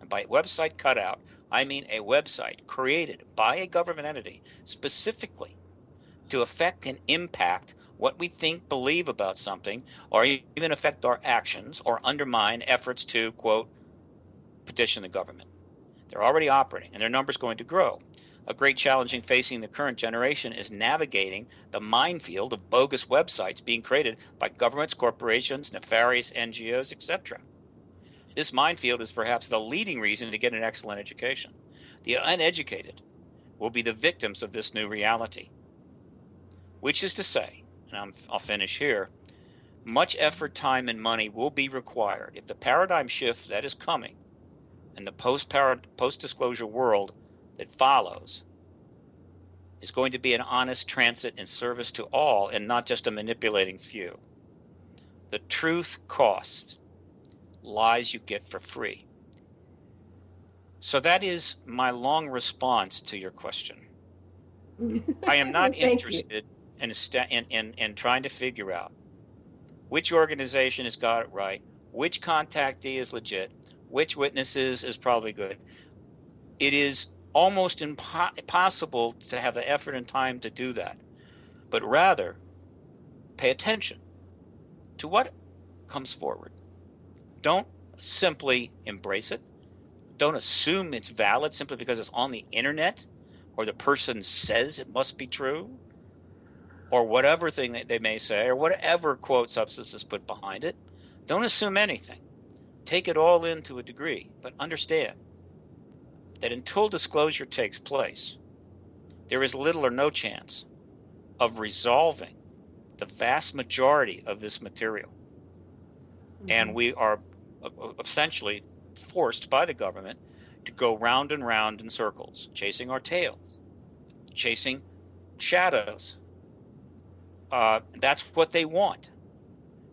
And by website cutout, I mean a website created by a government entity specifically to affect and impact what we think, believe about something, or even affect our actions or undermine efforts to, quote, petition the government. They're already operating, and their number's going to grow. A great challenge facing the current generation is navigating the minefield of bogus websites being created by governments, corporations, nefarious NGOs, etc. This minefield is perhaps the leading reason to get an excellent education. The uneducated will be the victims of this new reality, which is to say, and I'll finish here, much effort, time, and money will be required if the paradigm shift that is coming and the post-disclosure world that follows is going to be an honest transit and service to all and not just a manipulating few. The truth costs. Lies you get for free. So that is my long response to your question. I am not interested in trying to figure out which organization has got it right, which contactee is legit, which witnesses is probably good. It is almost impossible to have the effort and time to do that, but rather pay attention to what comes forward. Don't simply embrace it. Don't assume it's valid simply because it's on the internet or the person says it must be true or whatever thing that they may say or whatever quote substance is put behind it. Don't assume anything. Take it all in to a degree, but understand that until disclosure takes place, there is little or no chance of resolving the vast majority of this material. Mm-hmm. And we are essentially forced by the government to go round and round in circles, chasing our tails, chasing shadows. That's what they want.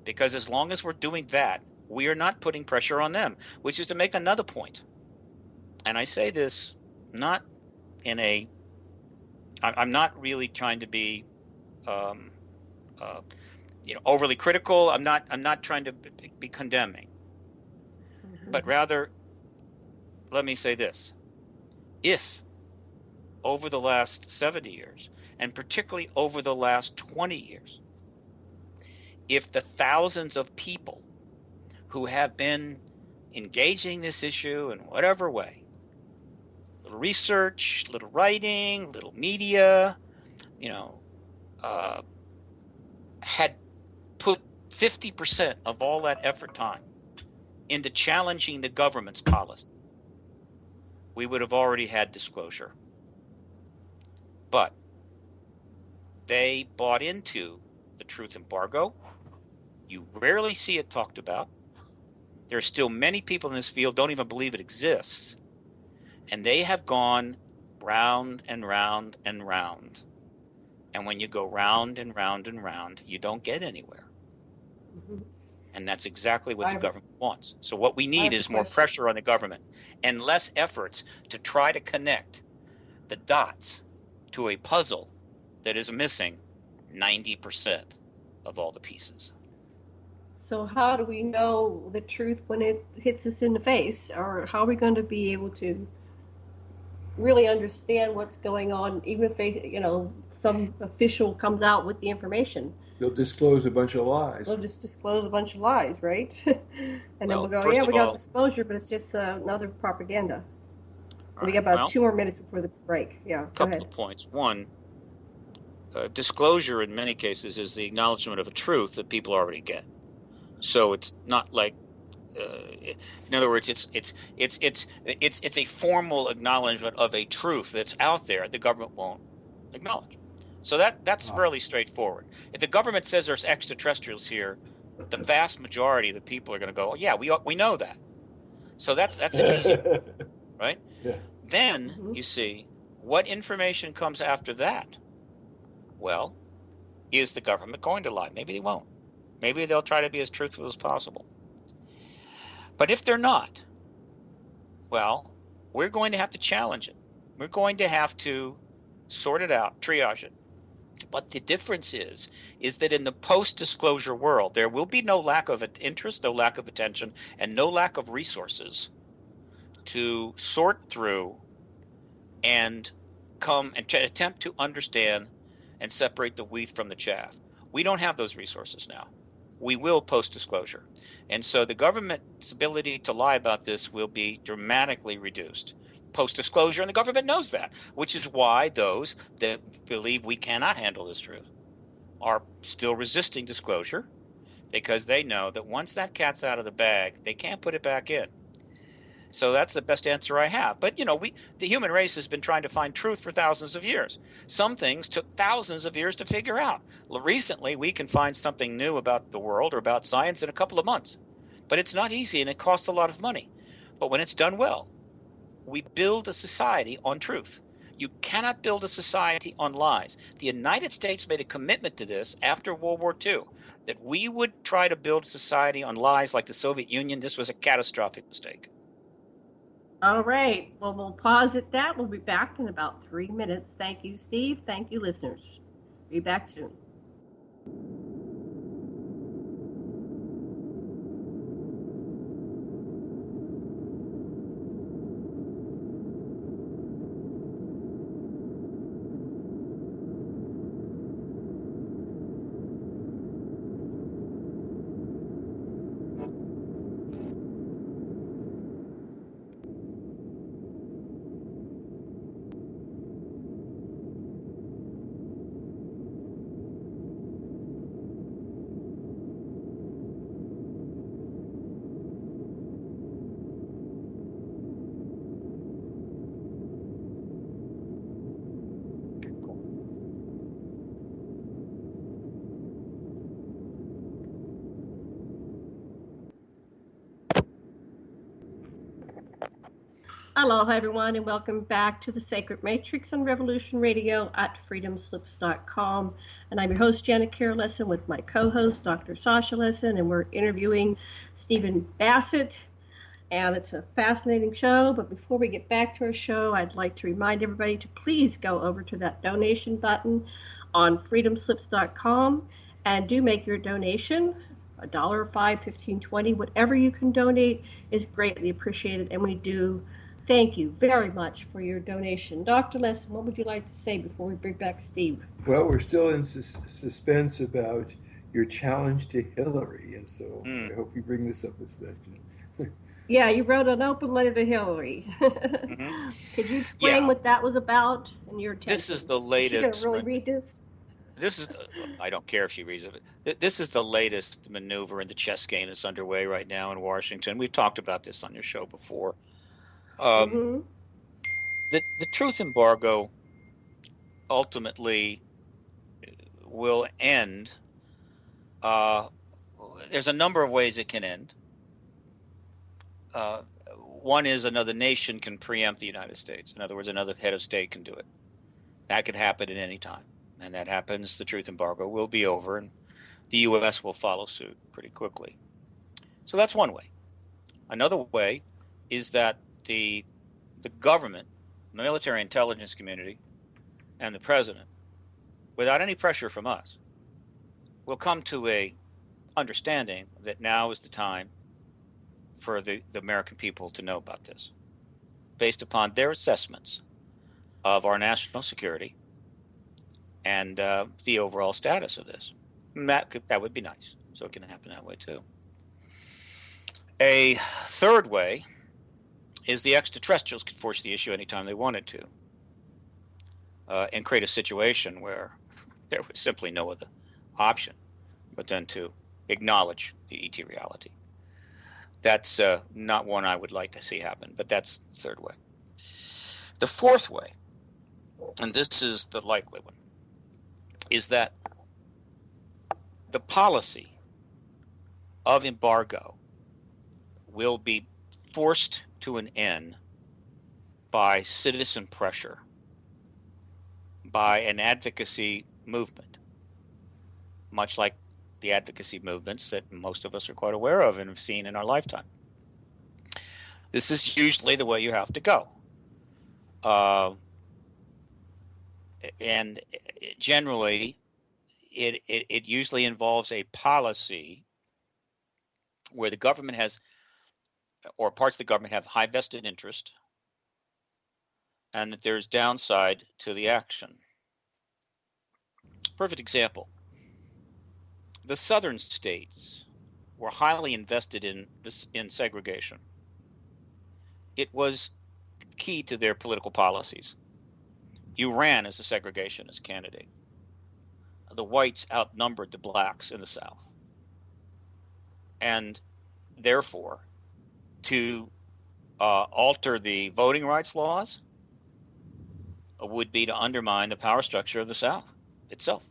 Because as long as we're doing that, we are not putting pressure on them, which is to make another point. And I say this not in a – I'm not really trying to be overly critical. I'm not trying to be condemning. But rather, let me say this. If over the last 70 years, and particularly over the last 20 years, if the thousands of people who have been engaging this issue in whatever way, little research, little writing, little media, had put 50% of all that effort time into challenging the government's policy, we would have already had disclosure. But they bought into the truth embargo. You rarely see it talked about. There are still many people in this field don't even believe it exists. And they have gone round and round and round. And when you go round and round and round, you don't get anywhere. Mm-hmm. And that's exactly what the government wants. So what we need is more pressure on the government and less efforts to try to connect the dots to a puzzle that is missing 90% of all the pieces. So how do we know the truth when it hits us in the face? Or how are we going to be able to really understand what's going on, even if some official comes out with the information? They'll disclose a bunch of lies. They'll just disclose a bunch of lies, right? And then we'll go, we got disclosure, but it's just another propaganda. Right, we got about 2 more minutes before the break. Yeah, go ahead. Couple of points. One, disclosure in many cases is the acknowledgement of a truth that people already get. So it's not like, in other words, it's a formal acknowledgement of a truth that's out there the government won't acknowledge. So that's fairly straightforward. If the government says there's extraterrestrials here, the vast majority of the people are going to go, oh, yeah, we know that. So that's an easy one, right? Yeah. Then you see what information comes after that. Well, is the government going to lie? Maybe they won't. Maybe they'll try to be as truthful as possible. But if they're not, well, we're going to have to challenge it. We're going to have to sort it out, triage it, But the difference is that in the post-disclosure world, there will be no lack of interest, no lack of attention, and no lack of resources to sort through and come and attempt to understand and separate the wheat from the chaff. We don't have those resources now. We will post-disclosure. And so the government's ability to lie about this will be dramatically reduced post-disclosure, and the government knows that, which is why those that believe we cannot handle this truth are still resisting disclosure, because they know that once that cat's out of the bag, they can't put it back in. So that's the best answer I have. But, the human race has been trying to find truth for thousands of years. Some things took thousands of years to figure out. Recently, we can find something new about the world or about science in a couple of months. But it's not easy, and it costs a lot of money. But when it's done well, we build a society on truth. You cannot build a society on lies. The United States made a commitment to this after World War II, that we would try to build a society on lies like the Soviet Union. This was a catastrophic mistake. All right. Well, we'll pause at that. We'll be back in about 3 minutes. Thank you, Steve. Thank you, listeners. Be back soon. Aloha, everyone, and welcome back to the Sacred Matrix on Revolution Radio at freedomslips.com. And I'm your host, Janet Kira Lessin, with my co-host, Dr. Sasha Lessin, and we're interviewing Steve-Bassett. And it's a fascinating show. But before we get back to our show, I'd like to remind everybody to please go over to that donation button on freedomslips.com and do make your donation. $1, $5, $15, $20, whatever you can donate is greatly appreciated, and we do thank you very much for your donation. Dr. Lessin, what would you like to say before we bring back Steve? Well, we're still in suspense about your challenge to Hillary, and so I hope you bring this up this session. Yeah, you wrote an open letter to Hillary. Mm-hmm. Could you explain what that was about and your intentions? This is the latest. Is she going to really read this? I don't care if she reads it. This is the latest maneuver in the chess game that's underway right now in Washington. We've talked about this on your show before. The truth embargo ultimately will end. There's a number of ways it can end. One is another nation can preempt the United States. In other words, another head of state can do it. That could happen at any time. And that happens, the truth embargo will be over, and the U.S. will follow suit pretty quickly. So that's one way. Another way is that the government, the military intelligence community, and the president, without any pressure from us, will come to a understanding that now is the time for the American people to know about this, based upon their assessments of our national security and the overall status of this. And that would be nice. So it can happen that way too. A third way is the extraterrestrials could force the issue anytime they wanted to, and create a situation where there was simply no other option but then to acknowledge the ET reality. That's not one I would like to see happen, but that's the third way. The fourth way, and this is the likely one, is that the policy of embargo will be forced to an end by citizen pressure, by an advocacy movement, much like the advocacy movements that most of us are quite aware of and have seen in our lifetime. This is usually the way you have to go. and generally, it usually involves a policy where the government has, or parts of the government have high vested interest, and that there's downside to the action. Perfect example. The southern states were highly invested in segregation. It was key to their political policies. You ran as a segregationist candidate. The whites outnumbered the blacks in the South. And therefore, to alter the voting rights laws would be to undermine the power structure of the South itself.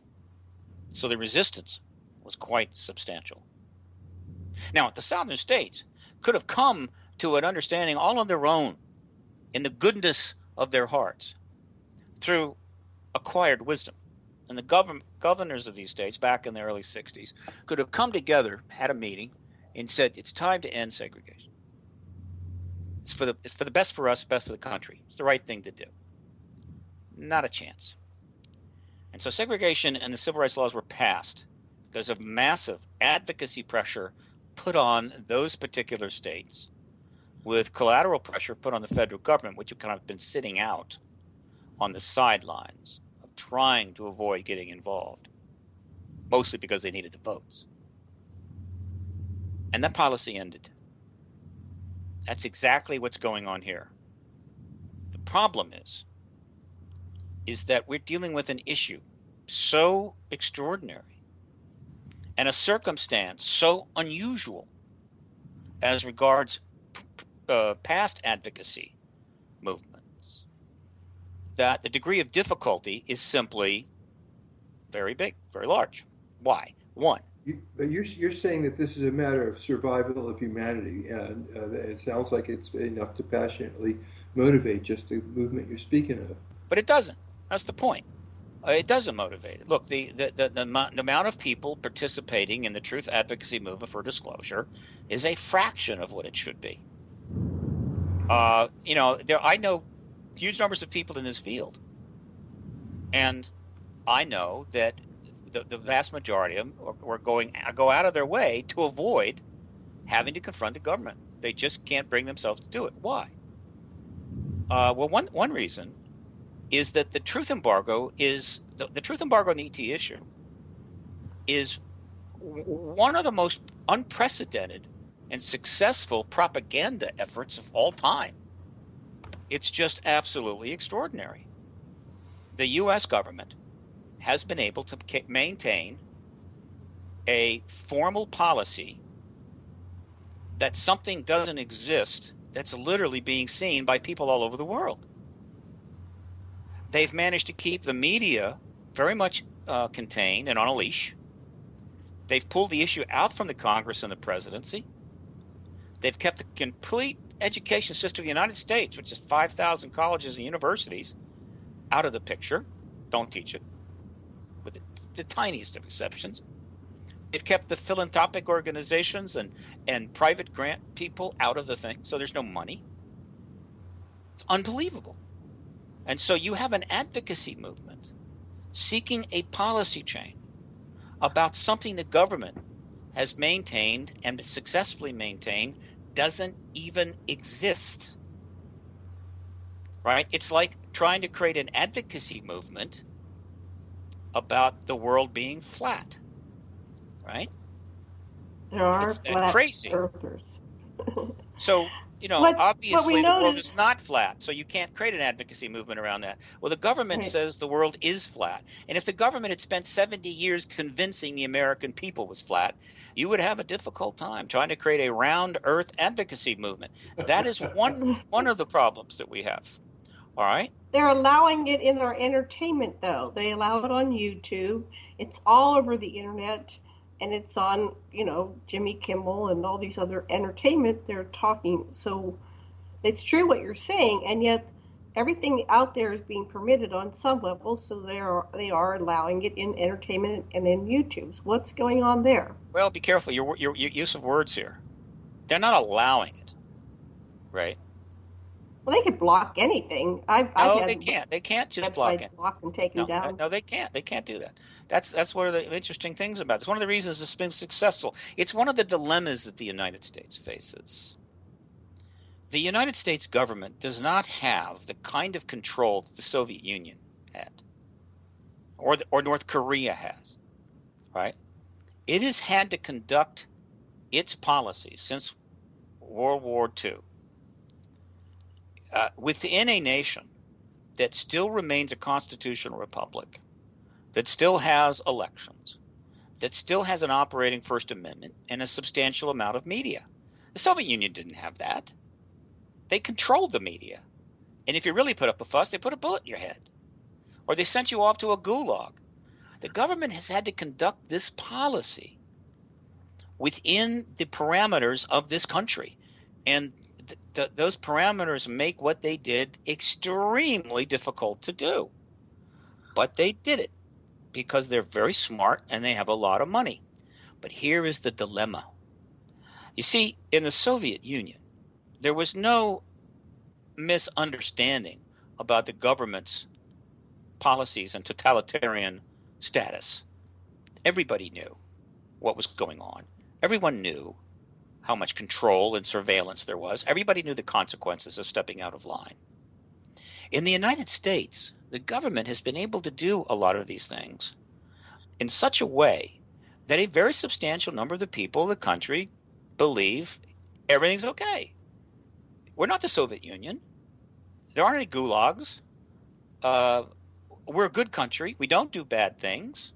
So the resistance was quite substantial. Now, the southern states could have come to an understanding all on their own in the goodness of their hearts through acquired wisdom. And the governors of these states back in the early 60s could have come together, had a meeting, and said, it's time to end segregation. It's for the best for us, best for the country. It's the right thing to do. Not a chance. And so segregation and the civil rights laws were passed because of massive advocacy pressure put on those particular states, with collateral pressure put on the federal government, which had kind of been sitting out on the sidelines of trying to avoid getting involved, mostly because they needed the votes. And that policy ended. That's exactly what's going on here. The problem is that we're dealing with an issue so extraordinary and a circumstance so unusual as regards past advocacy movements that the degree of difficulty is simply very big, very large. Why? One. But you're saying that this is a matter of survival of humanity, and it sounds like it's enough to passionately motivate just the movement you're speaking of. But it doesn't. That's the point. It doesn't motivate it. Look, the amount of people participating in the truth advocacy movement for disclosure is a fraction of what it should be. I know huge numbers of people in this field, and I know that the vast majority of them go out of their way to avoid having to confront the government. They just can't bring themselves to do it. Why? Well, one reason is that the truth embargo is the truth embargo on the ET issue is one of the most unprecedented and successful propaganda efforts of all time. It's just absolutely extraordinary. The U.S. government has been able to maintain a formal policy that something doesn't exist that's literally being seen by people all over the world. They've managed to keep the media very much contained and on a leash. They've pulled the issue out from the Congress and the presidency. They've kept the complete education system of the United States, which is 5,000 colleges and universities, out of the picture. Don't teach it, with the tiniest of exceptions. They've kept the philanthropic organizations and private grant people out of the thing, so there's no money. It's unbelievable. And so you have an advocacy movement seeking a policy change about something the government has maintained and successfully maintained doesn't even exist. Right? It's like trying to create an advocacy movement about the world being flat. Right? There are it's flat crazy. earthers. So, obviously the world is not flat, so you can't create an advocacy movement around that. Well, the government says the world is flat. And if the government had spent 70 years convincing the American people was flat, you would have a difficult time trying to create a round earth advocacy movement. That is one of the problems that we have. All right? They're allowing it in our entertainment, though. They allow it on YouTube. It's all over the internet. And it's on, Jimmy Kimmel and all these other entertainment. They're talking. So it's true what you're saying. And yet everything out there is being permitted on some level. So they are allowing it in entertainment and in YouTube. So what's going on there? Well, be careful. Your use of words here. They're not allowing it. Right? Well, they could block anything. I've No, had they can't. They can't just block websites it. blocked and taken No, down. no, they can't. They can't do that. That's one of the interesting things about it. It's one of the reasons it's been successful. It's one of the dilemmas that the United States faces. The United States government does not have the kind of control that the Soviet Union had, or North Korea has, right? It has had to conduct its policies since World War II within a nation that still remains a constitutional republic, that still has elections, that still has an operating First Amendment and a substantial amount of media. The Soviet Union didn't have that. They controlled the media. And if you really put up a fuss, they put a bullet in your head. Or they sent you off to a gulag. The government has had to conduct this policy within the parameters of this country. And those parameters make what they did extremely difficult to do. But they did it because they're very smart and they have a lot of money. But here is the dilemma. You see, in the Soviet Union, there was no misunderstanding about the government's policies and totalitarian status. Everybody knew what was going on. Everyone knew how much control and surveillance there was. Everybody knew the consequences of stepping out of line. In the United States, the government has been able to do a lot of these things in such a way that a very substantial number of the people of the country believe everything's okay. We're not the Soviet Union. There aren't any gulags. We're a good country. We don't do bad things.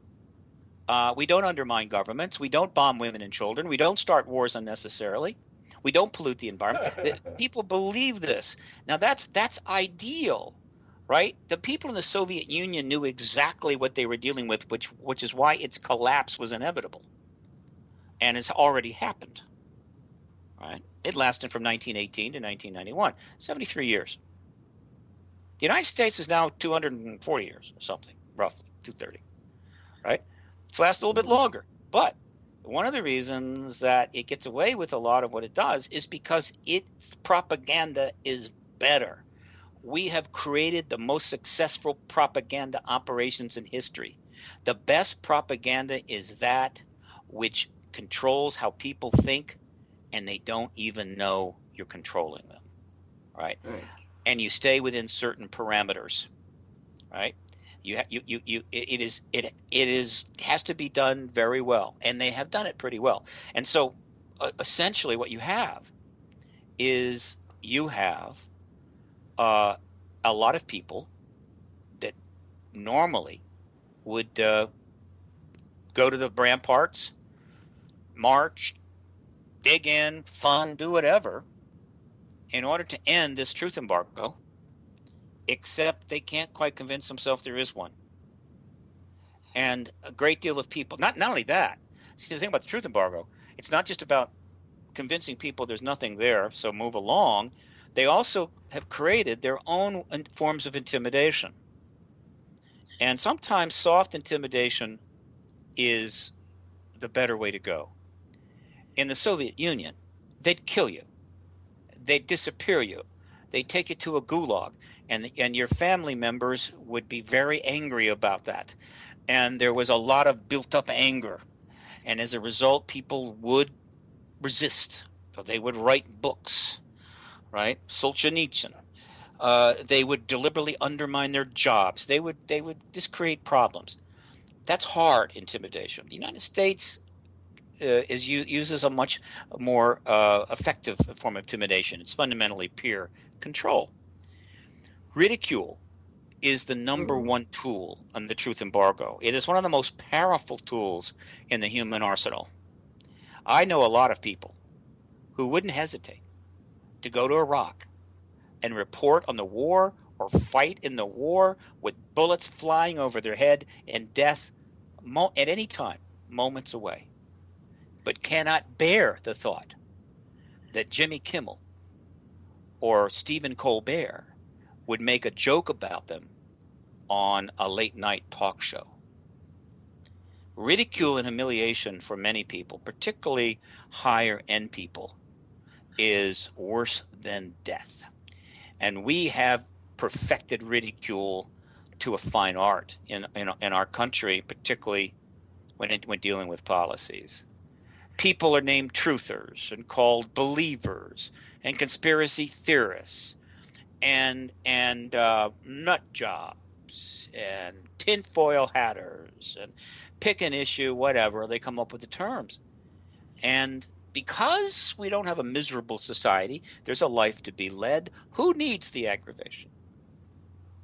We don't undermine governments. We don't bomb women and children. We don't start wars unnecessarily. We don't pollute the environment. People believe this. Now that's ideal, right? The people in the Soviet Union knew exactly what they were dealing with, which is why its collapse was inevitable, and it's already happened. Right? It lasted from 1918 to 1991, 73 years. The United States is now 240 years or something, roughly 230. Right? It's lasted a little bit longer, but one of the reasons that it gets away with a lot of what it does is because its propaganda is better. We have created the most successful propaganda operations in history. The best propaganda is that which controls how people think, and they don't even know you're controlling them, right? And you stay within certain parameters, right? It has to be done very well, and they have done it pretty well. And so, essentially, what you have is a lot of people that normally would go to the ramparts, march, dig in, fun, do whatever, in order to end this truth embargo, except they can't quite convince themselves there is one. And a great deal of people, not only that, see the thing about the truth embargo, it's not just about convincing people there's nothing there, so move along. They also have created their own forms of intimidation. And sometimes soft intimidation is the better way to go. In the Soviet Union, they'd kill you. They'd disappear you. They'd take you to a gulag, and your family members would be very angry about that. And there was a lot of built-up anger. And as a result, people would resist. So they would write books, right? Solzhenitsyn. They would deliberately undermine their jobs. They would just create problems. That's hard intimidation. The United States uses a much more effective form of intimidation. It's fundamentally peer control. Ridicule is the number one tool on the truth embargo. It is one of the most powerful tools in the human arsenal. I know a lot of people who wouldn't hesitate to go to Iraq and report on the war or fight in the war with bullets flying over their head and death at any time, moments away, but cannot bear the thought that Jimmy Kimmel or Stephen Colbert would make a joke about them on a late-night talk show. Ridicule and humiliation for many people, particularly higher-end people, is worse than death. And we have perfected ridicule to a fine art in our country, particularly when dealing with policies. People are named truthers and called believers and conspiracy theorists and nut jobs and tinfoil hatters and pick an issue, whatever. They come up with the terms. And because we don't have a miserable society, there's a life to be led. Who needs the aggravation?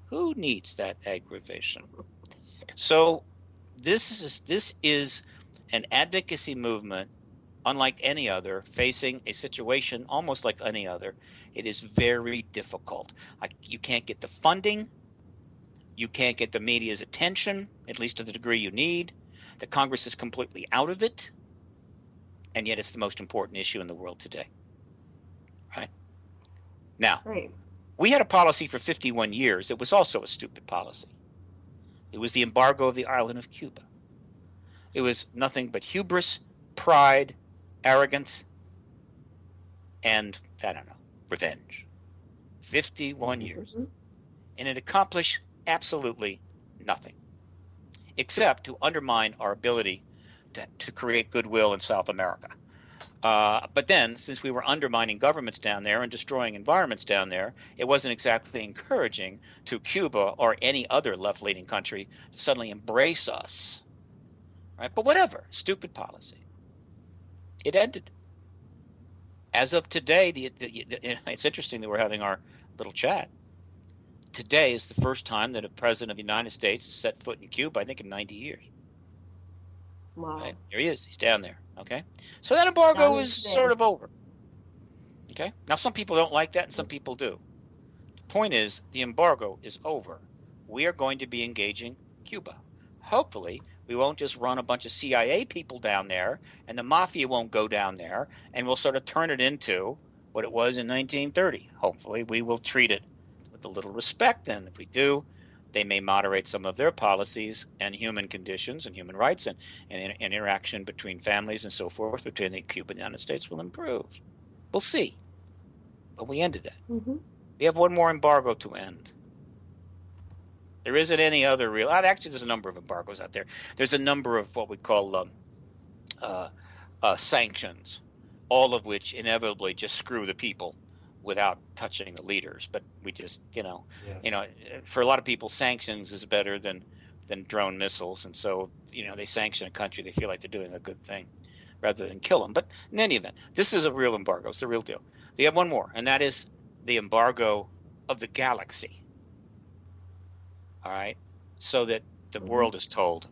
Who needs that aggravation? So this is an advocacy movement unlike any other, facing a situation almost like any other. It is very difficult. You can't get the funding. You can't get the media's attention, at least to the degree you need. The Congress is completely out of it. And yet it's the most important issue in the world today. Right? Now, we had a policy for 51 years. It was also a stupid policy. It was the embargo of the island of Cuba. It was nothing but hubris, pride, arrogance, and, I don't know, revenge. 51 years. And it accomplished absolutely nothing, except to undermine our ability to create goodwill in South America. But then, since we were undermining governments down there and destroying environments down there, it wasn't exactly encouraging to Cuba or any other left-leaning country to suddenly embrace us. Right? But whatever, stupid policy. It ended. As of today, it's interesting that we're having our little chat. Today is the first time that a president of the United States has set foot in Cuba, I think, in 90 years. Wow. Right? Here he is. He's down there. Okay. So that embargo is sort of over. Okay. Now, some people don't like that and some people do. The point is, the embargo is over. We are going to be engaging Cuba. Hopefully, we won't just run a bunch of CIA people down there and the mafia won't go down there and we'll sort of turn it into what it was in 1930. Hopefully, we will treat it with a little respect. And if we do, they may moderate some of their policies and human conditions and human rights and interaction between families and so forth between Cuba and the United States will improve. We'll see. But we ended that. Mm-hmm. We have one more embargo to end. There isn't any other real – actually, there's a number of embargoes out there. There's a number of what we call sanctions, all of which inevitably just screw the people without touching the leaders. But we just, for a lot of people, sanctions is better than drone missiles. And so, they sanction a country. They feel like they're doing a good thing rather than kill them. But in any event, this is a real embargo. It's the real deal. We have one more, and that is the embargo of the galaxy. All right? So that the world is told,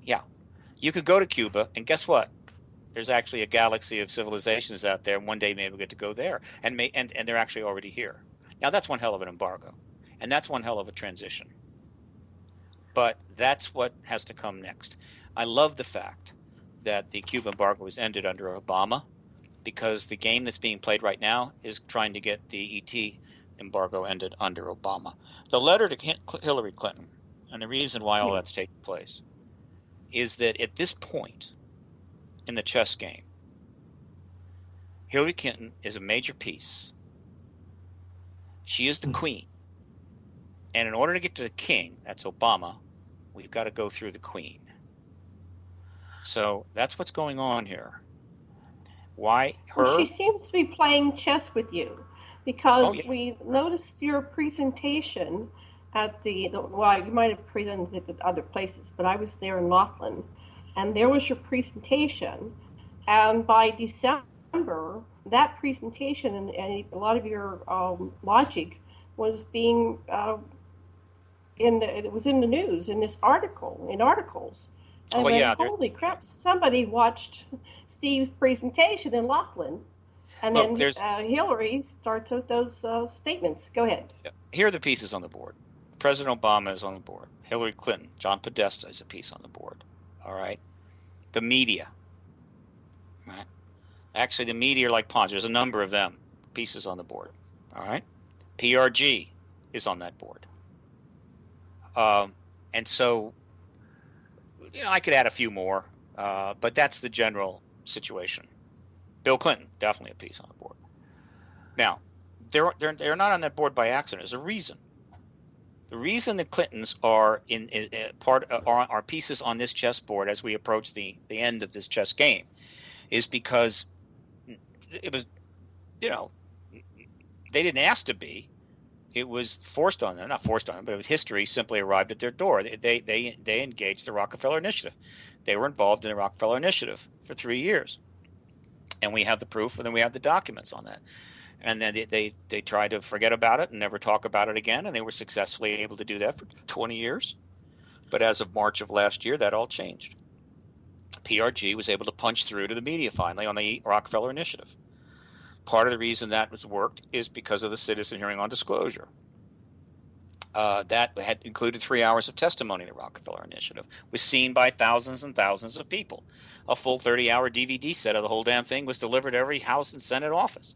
you could go to Cuba, and guess what? There's actually a galaxy of civilizations out there, and one day maybe we'll get to go there, and they're actually already here. Now, that's one hell of an embargo, and that's one hell of a transition. But that's what has to come next. I love the fact that the Cuban embargo was ended under Obama, because the game that's being played right now is trying to get the ET embargo ended under Obama. The letter to Hillary Clinton, and the reason why all that's taking place, is that at this point in the chess game, Hillary Clinton is a major piece. She is the queen. And in order to get to the king, that's Obama, we've got to go through the queen. So that's what's going on here. Why her? Well, she seems to be playing chess with you, because we noticed your presentation at well, you might have presented at other places, but I was there in Laughlin, and there was your presentation, and by December, that presentation and a lot of your logic was being it was in the news, in articles. And holy crap, somebody watched Steve's presentation in Laughlin, and then Hillary starts with those statements. Go ahead. Here are the pieces on the board. President Obama is on the board. Hillary Clinton, John Podesta is a piece on the board. All right. The media. Right. Actually, the media are like pawns. There's a number of them, pieces on the board. All right. PRG is on that board. And so, I could add a few more, but that's the general situation. Bill Clinton, definitely a piece on the board. Now, they're not on that board by accident. There's a reason. The reason the Clintons are are pieces on this chessboard as we approach the end of this chess game is because it was, they didn't ask to be. It was forced on them, not forced on them, but it was history simply arrived at their door. They engaged the Rockefeller-Initiative. They were involved in the Rockefeller-Initiative for 3 years. And we have the proof, and then we have the documents on that. And then they tried to forget about it and never talk about it again, and they were successfully able to do that for 20 years. But as of March of last year, that all changed. PRG was able to punch through to the media finally on the Rockefeller-Initiative. Part of the reason that was worked is because of the citizen hearing on disclosure. That had included 3 hours of testimony in the Rockefeller-Initiative, was seen by thousands and thousands of people. A full 30-hour DVD set of the whole damn thing was delivered to every House and Senate office.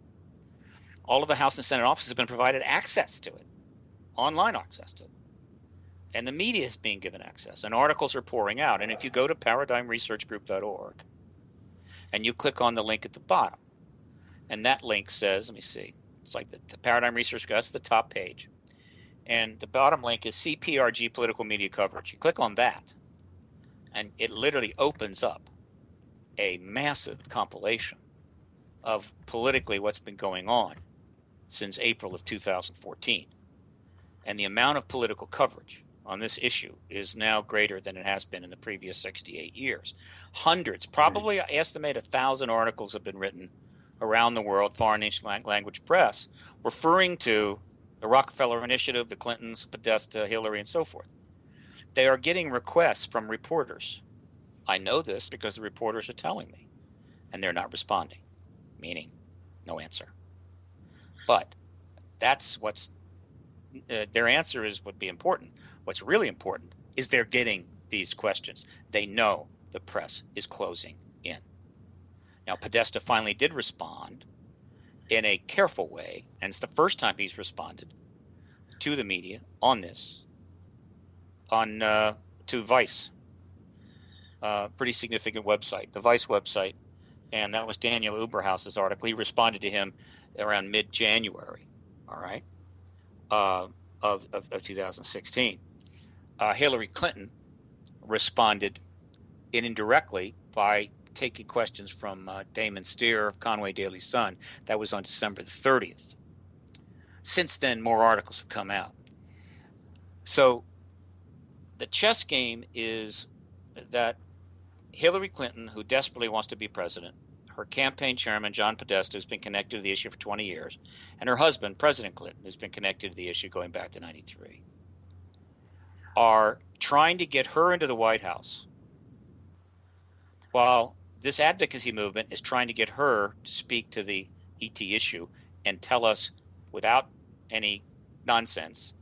All of the House and Senate offices have been provided access to it, online access to it. And the media is being given access, and articles are pouring out. And if you go to paradigmresearchgroup.org and you click on the link at the bottom, and that link says, let me see, it's like the Paradigm Research Group, that's the top page. And the bottom link is CPRG political media coverage. You click on that, and it literally opens up a massive compilation of politically what's been going on since April of 2014. And the amount of political coverage on this issue is now greater than it has been in the previous 68 years. Hundreds, probably I estimate 1,000 articles have been written around the world, foreign language press, referring to the Rockefeller-Initiative, the Clintons, Podesta, Hillary, and so forth. They are getting requests from reporters. I know this because the reporters are telling me, and they're not responding, meaning no answer. But that's what's their answer is would be important. What's really important is they're getting these questions. They know the press is closing in. Now, Podesta finally did respond in a careful way, and it's the first time he's responded to the media on this, to Vice, pretty significant website, the Vice website, and that was Daniel Uberhaus's article. He responded to him around mid-January, all right, of 2016. Hillary Clinton responded indirectly by taking questions from Damon Steer of Conway Daily Sun. That was on December the 30th. Since then, more articles have come out. So the chess game is that Hillary Clinton, who desperately wants to be president, her campaign chairman, John Podesta, who's been connected to the issue for 20 years, and her husband, President Clinton, who's been connected to the issue going back to 93, are trying to get her into the White House, while this advocacy movement is trying to get her to speak to the ET issue and tell us without any nonsense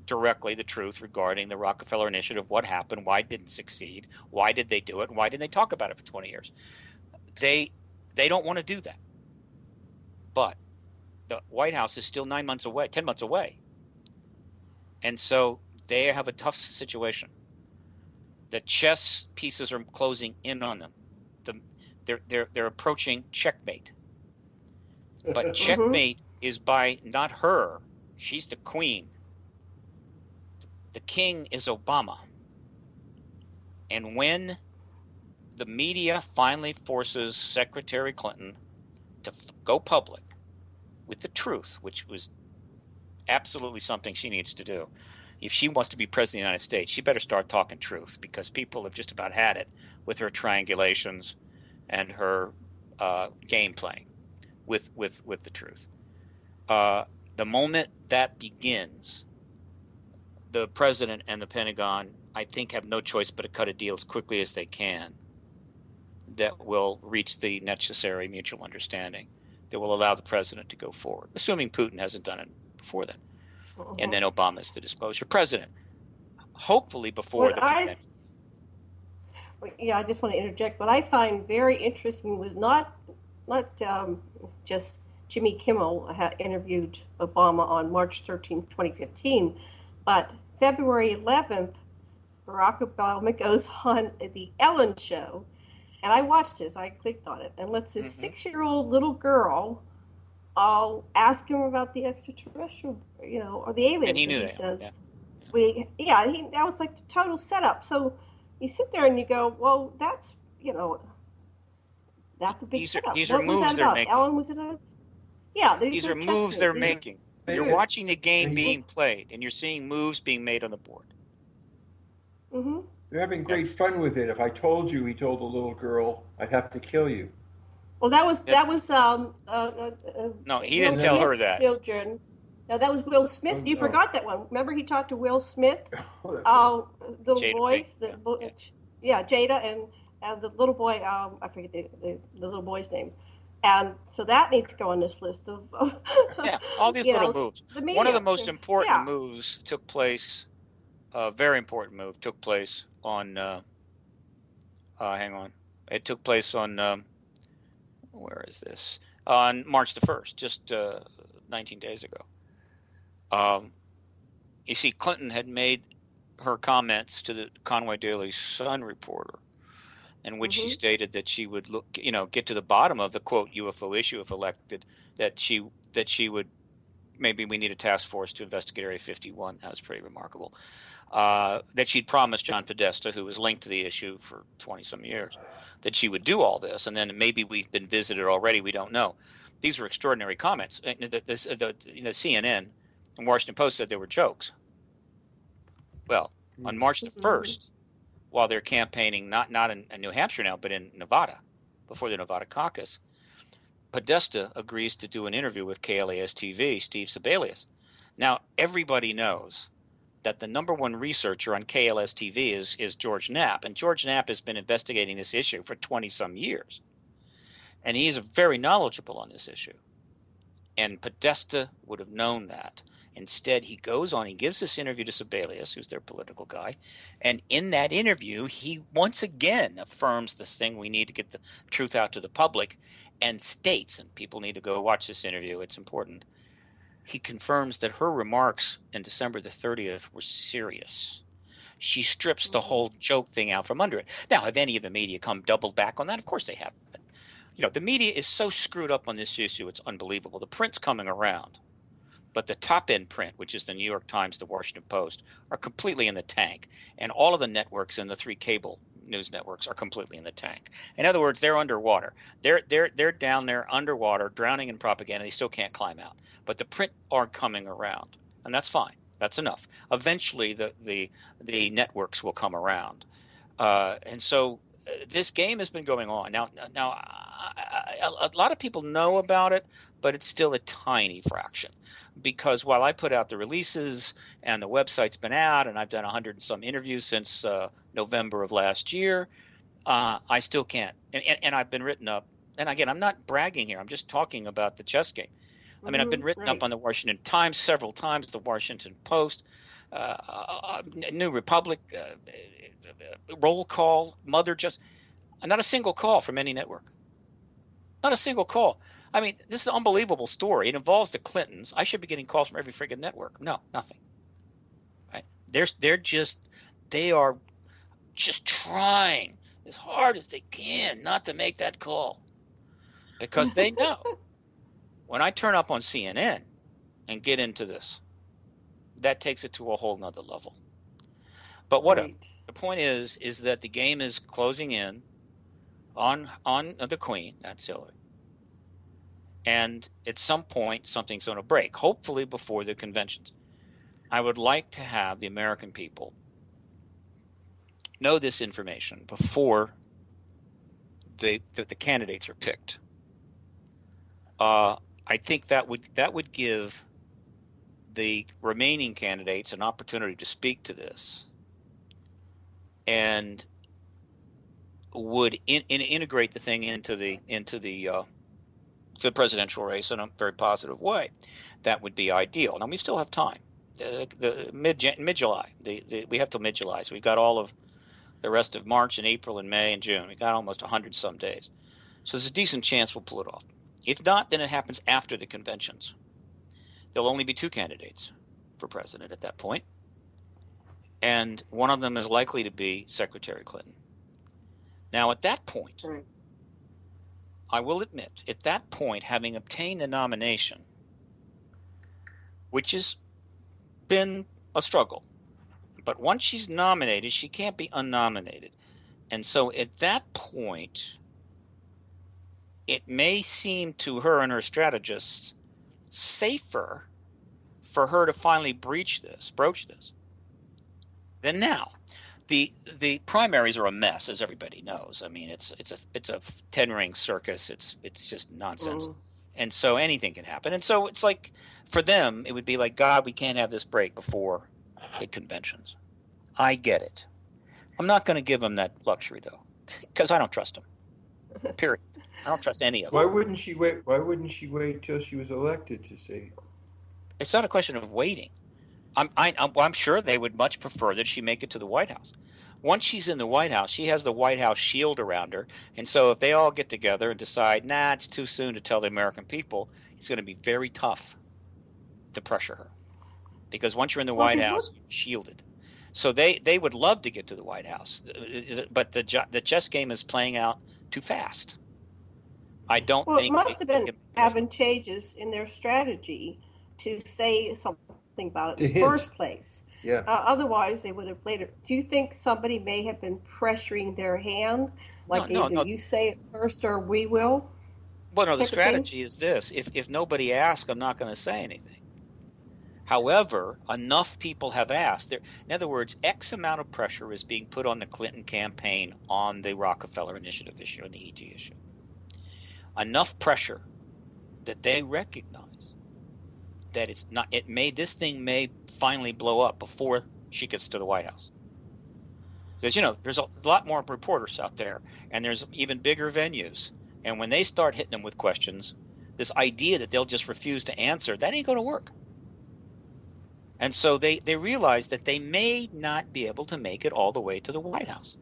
directly the truth regarding the Rockefeller Initiative, what happened, why it didn't succeed, why did they do it, and why didn't they talk about it for 20 years. They don't want to do that. But the White House is still 10 months away. And so they have a tough situation. The chess pieces are closing in on them. They're approaching checkmate. But checkmate is by not her. She's the queen. The king is Obama. And when the media finally forces Secretary Clinton to go public with the truth, which was absolutely something she needs to do. If she wants to be president of the United States, she better start talking truth, because people have just about had it with her triangulations and her game playing with the truth. The moment that begins, the president and the Pentagon, I think, have no choice but to cut a deal as quickly as they can that will reach the necessary mutual understanding that will allow the president to go forward, assuming Putin hasn't done it before then. And then Obama's the disclosure president, hopefully before the convention. I just want to interject. What I find very interesting was not just Jimmy Kimmel interviewed Obama on March 13th, 2015, but February 11th, Barack Obama goes on the Ellen Show, and I watched this. I clicked on it, and lets this 6-year-old little girl I'll ask him about the extraterrestrial, or the aliens. And he And knew he that. says, Yeah. that was like the total setup. So you sit there and you go, well, that's a big setup. These are What was that moves they're about? making. Ellen, was it a? Yeah, these These are are chess moves moves. they're These are making. You're moves. watching the game And being played, and you're seeing moves being made on the board. Mm-hmm. They're having great fun with it. If I told you, he told the little girl, I'd have to kill you. Well, that was No, he Will didn't tell her Smith's that. children. No, that was Will Smith. Oh, You no. forgot that one. Remember, he talked to Will Smith. Oh, that's right. Little Jada boys. Pinkett, Jada and the little boy. I forget the little boy's name. And so that needs to go on this list of. Yeah, all these little moves. The media. One of the most important Yeah. moves took place. A very important move took place on. Hang on. It took place on. Where is this? On March the 1st, just 19 days ago. You see, Clinton had made her comments to the Conway Daily Sun reporter, in which she stated that she would get to the bottom of the quote UFO issue if elected. That she would, maybe we need a task force to investigate Area 51. That was pretty remarkable. That she'd promised John Podesta, who was linked to the issue for 20 some years, that she would do all this, and then maybe we've been visited already. We don't know. These were extraordinary comments. The CNN and Washington Post said they were jokes. Well, on March the 1st, while they're campaigning, not in New Hampshire now, but in Nevada, before the Nevada caucus, Podesta agrees to do an interview with KLAS-TV, Steve Sebelius. Now, everybody knows that the number one researcher on KLS-TV is George Knapp, and George Knapp has been investigating this issue for 20-some years, and he is very knowledgeable on this issue. And Podesta would have known that. Instead, he goes on, he gives this interview to Sebelius, who's their political guy, and in that interview, he once again affirms this thing, we need to get the truth out to the public, and states, and people need to go watch this interview, it's important, he confirms that her remarks in December the 30th were serious. She strips the whole joke thing out from under it. Now, have any of the media come double back on that? Of course they have. The media is so screwed up on this issue, it's unbelievable. The print's coming around. But the top-end print, which is the New York Times, the Washington Post, are completely in the tank. And all of the networks and the 3 cable news networks are completely in the tank. In other words, they're underwater. They're down there underwater, drowning in propaganda. They still can't climb out. But the print aren't coming around, and that's fine. That's enough. Eventually, the networks will come around, and so this game has been going on. Now, a lot of people know about it, but it's still a tiny fraction. Because while I put out the releases and the website's been out, and I've done 100 and some interviews since November of last year, I still can't. And I've been written up. And again, I'm not bragging here. I'm just talking about the chess game. I mean, I've been written up on the Washington Times several times, the Washington Post, New Republic, Roll Call, Mother Just. Not a single call from any network. Not a single call. I mean, this is an unbelievable story. It involves the Clintons. I should be getting calls from every friggin' network. No, nothing. Right? They are just trying as hard as they can not to make that call. Because they know when I turn up on CNN and get into this, that takes it to a whole nother level. But whatever. The point is that the game is closing in on the Queen, that's Hillary. And at some point, something's going to break, hopefully before the conventions. I would like to have the American people know this information before the candidates are picked. I think that would give the remaining candidates an opportunity to speak to this, and would integrate the thing into the presidential race in a very positive way. That would be ideal. Now we still have time. The mid-July. We have till mid-July, so we've got all of the rest of March and April and May and June. We got almost 100 some days, so there's a decent chance we'll pull it off. If not, then it happens after the conventions. There'll only be 2 candidates for president at that point, and one of them is likely to be Secretary Clinton. Now, at that point, I will admit, at that point, having obtained the nomination, which has been a struggle, but once she's nominated, she can't be unnominated. And so at that point, it may seem to her and her strategists safer for her to finally broach this than now. The primaries are a mess, as everybody knows. I mean, it's a 10-ring circus. It's just nonsense. And so anything can happen. And so it's like, for them, it would be like, God, we can't have this break before the conventions. I get it. I'm not going to give them that luxury, though, because I don't trust them. Period. I don't trust any of them. Why wouldn't she wait? Why wouldn't she wait till she was elected to say? It's not a question of waiting. I'm sure they would much prefer that she make it to the White House. Once she's in the White House, she has the White House shield around her. And so if they all get together and decide, nah, it's too soon to tell the American people, it's going to be very tough to pressure her. Because once you're in the White House, you're shielded. So they would love to get to the White House. But the chess game is playing out too fast. I don't think it must have been advantageous in their strategy to say something about it in the first place. Yeah. Otherwise, they would have later. Do you think somebody may have been pressuring their hand, like either you say it first or we will? Well, no. The strategy is this: if nobody asks, I'm not going to say anything. However, enough people have asked. In other words, X amount of pressure is being put on the Clinton campaign on the Rockefeller-initiative issue and the ET issue. Enough pressure that they recognize that it's not. This thing may finally blow up before she gets to the White House. Because there's a lot more reporters out there, and there's even bigger venues. And when they start hitting them with questions, this idea that they'll just refuse to answer, that ain't going to work. And so they realize that they may not be able to make it all the way to the White House.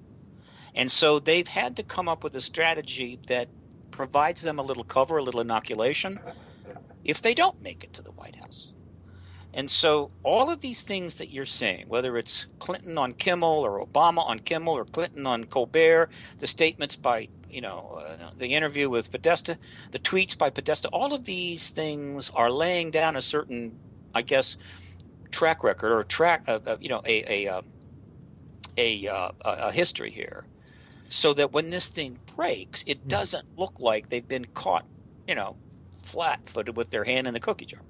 And so they've had to come up with a strategy that provides them a little cover, a little inoculation, if they don't make it to the White House. And so all of these things that you're seeing, whether it's Clinton on Kimmel or Obama on Kimmel or Clinton on Colbert, the statements by, the interview with Podesta, the tweets by Podesta, all of these things are laying down a certain, I guess, track record or a history here, so that when this thing breaks, it doesn't look like they've been caught, flat-footed with their hand in the cookie jar.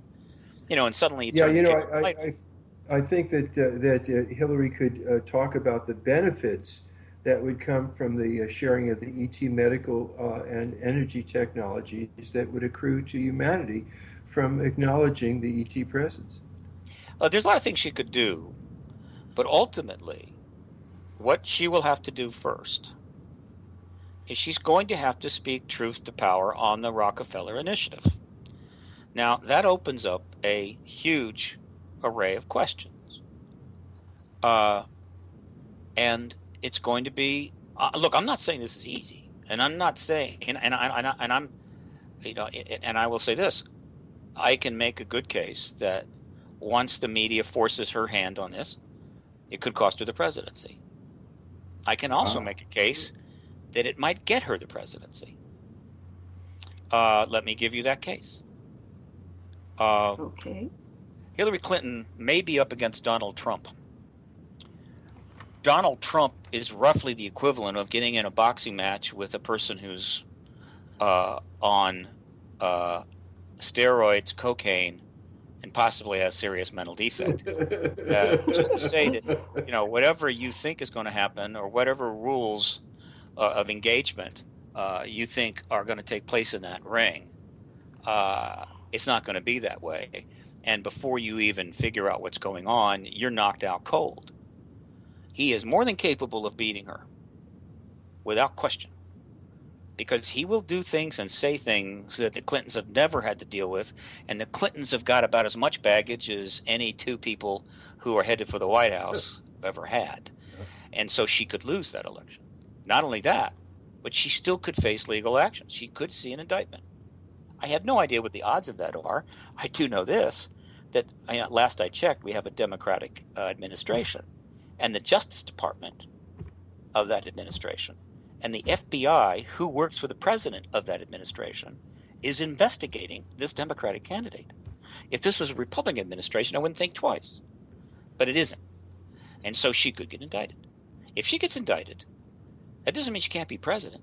And suddenly I think that Hillary could talk about the benefits that would come from the sharing of the ET medical and energy technologies that would accrue to humanity from acknowledging the ET presence. There's a lot of things she could do, but ultimately, what she will have to do first is she's going to have to speak truth to power on the Rockefeller-initiative. Now, that opens up a huge array of questions. And it's going to be look, I'm not saying this is easy, and I'm not saying and I will say this. I can make a good case that once the media forces her hand on this, it could cost her the presidency. I can also make a case that it might get her the presidency. Let me give you that case. Okay. Hillary Clinton may be up against Donald Trump. Donald Trump is roughly the equivalent of getting in a boxing match with a person who's on steroids, cocaine, and possibly has serious mental defect. Just to say that, whatever you think is going to happen or whatever rules of engagement you think are going to take place in that ring, it's not going to be that way. And before you even figure out what's going on, you're knocked out cold. He is more than capable of beating her, without question, because he will do things and say things that the Clintons have never had to deal with, and the Clintons have got about as much baggage as any two people who are headed for the White House have ever had. And so she could lose that election. Not only that, but she still could face legal action. She could see an indictment. I have no idea what the odds of that are. I do know this, that last I checked, we have a Democratic administration, and the Justice Department of that administration And the FBI, who works for the president of that administration, is investigating this Democratic candidate. If this was a Republican administration, I wouldn't think twice. But it isn't. And so she could get indicted. If she gets indicted, that doesn't mean she can't be president.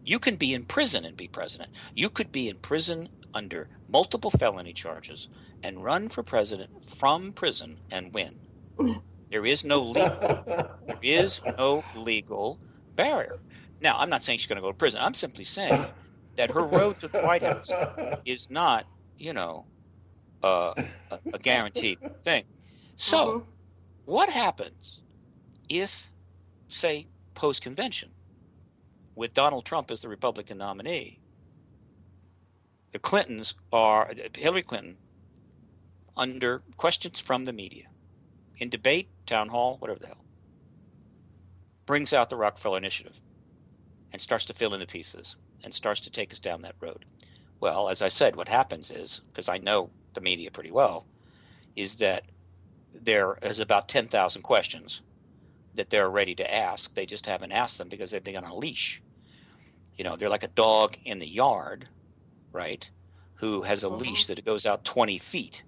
You can be in prison and be president. You could be in prison under multiple felony charges and run for president from prison and win. There is no legal barrier. Now, I'm not saying she's going to go to prison. I'm simply saying that her road to the White House is not, a guaranteed thing. So, what happens if, say, post-convention, with Donald Trump as the Republican nominee, Hillary Clinton, under questions from the media, in debate, town hall, whatever the hell, brings out the Rockefeller-Initiative and starts to fill in the pieces and starts to take us down that road. Well, as I said, what happens is, because I know the media pretty well, is that there is about 10,000 questions that they're ready to ask. They just haven't asked them because they've been on a leash. They're like a dog in the yard, right, who has a leash that goes out 20 feet,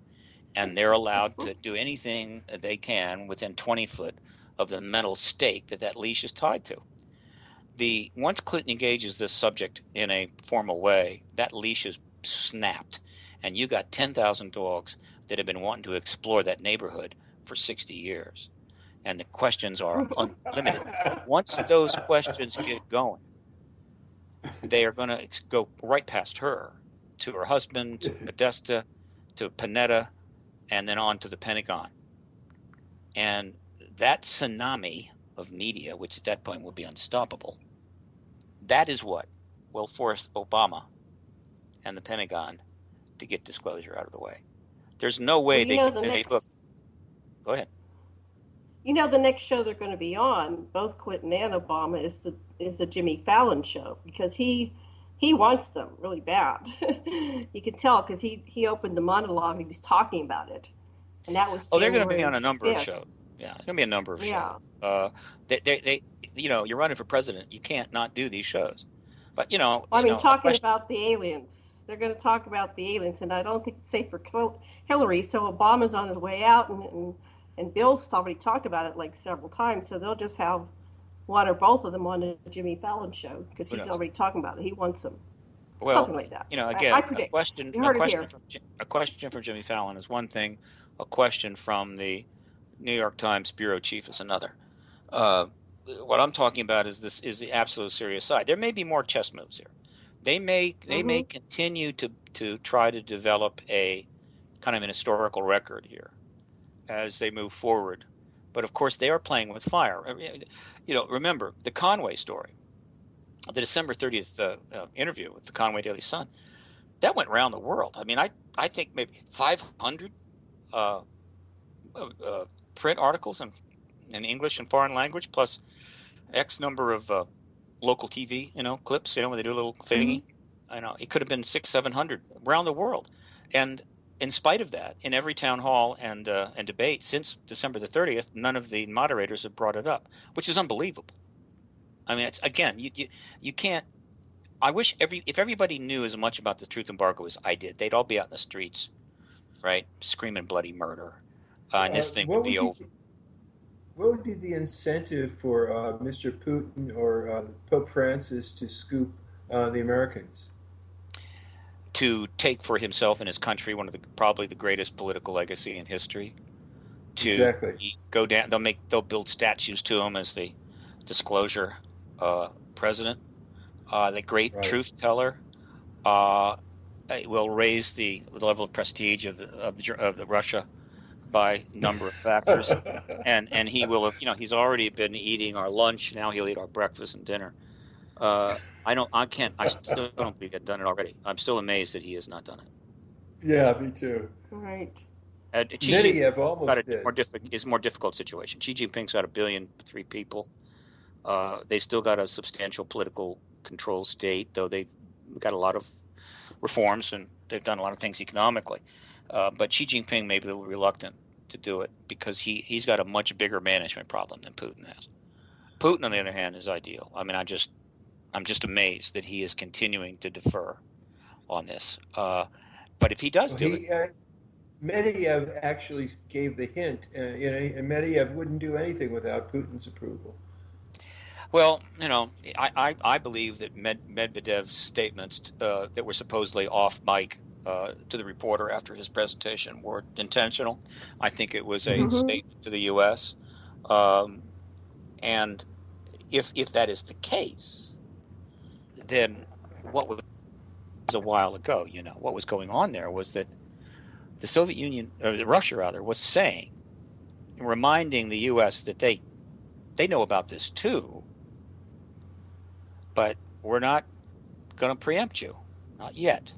and they're allowed to do anything that they can within 20 foot of the metal stake that leash is tied to. Once Clinton engages this subject in a formal way, that leash is snapped, and you got 10,000 dogs that have been wanting to explore that neighborhood for 60 years. And the questions are unlimited. Once those questions get going, they are going to go right past her, to her husband, to Podesta, to Panetta, and then on to the Pentagon. And that tsunami of media, which at that point will be unstoppable, that is what will force Obama and the Pentagon to get disclosure out of the way. There's no way they can say, look, go ahead. The next show they're going to be on, both Clinton and Obama, is the Jimmy Fallon show, because he wants them really bad. You can tell, because he opened the monologue, he was talking about it, and that was they're going to be on a number of shows. Yeah, there's going to be a number of shows. They you're running for president, you can't not do these shows. But talking about the aliens, they're going to talk about the aliens, and I don't think it's safe for Hillary. So Obama's on his way out, and Bill's already talked about it like several times. So they'll just have one or both of them on the Jimmy Fallon show, because he's already talking about it. He wants them. Well, something like that. Again, I predict. A question from Jimmy Fallon is one thing. A question from the New York Times bureau chief is another. What I'm talking about is the absolute serious side. There may be more chess moves here. They may continue to try to develop a kind of an historical record here as they move forward. But of course, they are playing with fire. Remember the Conway story, the December 30th interview with the Conway Daily Sun, that went around the world. I mean, I think maybe 500 print articles in English and foreign language, plus X number of local TV, clips, when they do a little thingy. I know it could have been 600-700 around the world. And in spite of that, in every town hall and debate since December the 30th, none of the moderators have brought it up, which is unbelievable. I mean, it's again, you can't. I wish if everybody knew as much about the truth embargo as I did, they'd all be out in the streets, right, screaming bloody murder, and this thing would be over. What would be the incentive for Mr. Putin or Pope Francis to scoop the Americans? To take for himself and his country one of probably the greatest political legacy in history. Go down, they'll build statues to him as the disclosure president, the great truth teller. It will raise the level of prestige of the Russia by a number of factors, and he will have, he's already been eating our lunch. Now he'll eat our breakfast and dinner. I still don't believe he's done it already. I'm still amazed that he has not done it. Yeah, me too. Right. Many have almost did. It's a more difficult situation. Xi Jinping's got 1.3 billion people. They've still got a substantial political control state, though they've got a lot of reforms and they've done a lot of things economically. But Xi Jinping may be a little reluctant to do it because he's got a much bigger management problem than Putin has. Putin, on the other hand, is ideal. I mean, I'm just amazed that he is continuing to defer on this. But if he does do it, Medvedev actually gave the hint, and Medvedev wouldn't do anything without Putin's approval. well, I believe that Medvedev's statements that were supposedly off mic to the reporter after his presentation were intentional. I think it was a statement to the U.S. And if that is the case, then what was a while ago, what was going on there was that the Soviet Union, or Russia rather, was saying, reminding the U.S. that they know about this too, but we're not going to preempt you, not yet.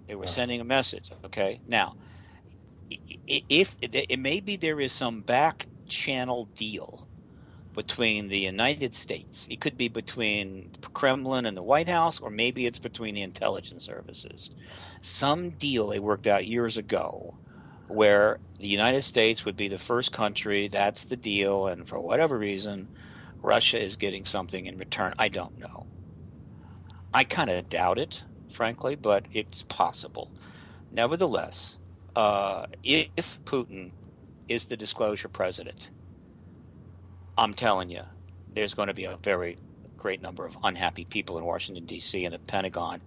They were sending a message. Okay, now, if maybe there is some back channel deal between the United States, it could be between Kremlin and the White House, or maybe it's between the intelligence services. Some deal they worked out years ago where the United States would be the first country, that's the deal, and for whatever reason, Russia is getting something in return. I don't know. I kind of doubt it, frankly, but it's possible. Nevertheless, if Putin is the disclosure president, I'm telling you, there's going to be a very great number of unhappy people in Washington, D.C. and the Pentagon.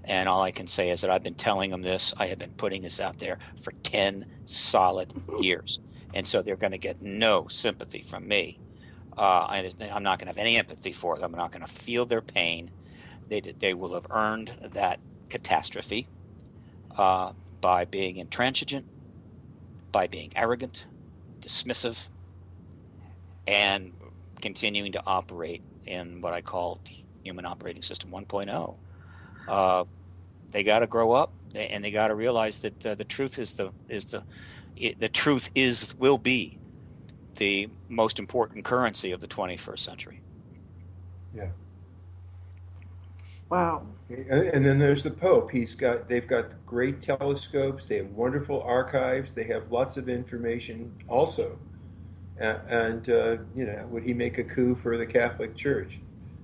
And all I can say is that I've been telling them this. I have been putting this out there for 10 solid years. And so they're going to get no sympathy from me. I'm not going to have any empathy for them. I'm not going to feel their pain. They will have earned that catastrophe by being intransigent, by being arrogant, dismissive, and continuing to operate in what I call human operating system 1.0. They got to grow up, and they got to realize that the truth will be the most important currency of the 21st century. Yeah. Wow. And then there's the Pope. They've got great telescopes. They have wonderful archives. They have lots of information also. And would he make a coup for the Catholic Church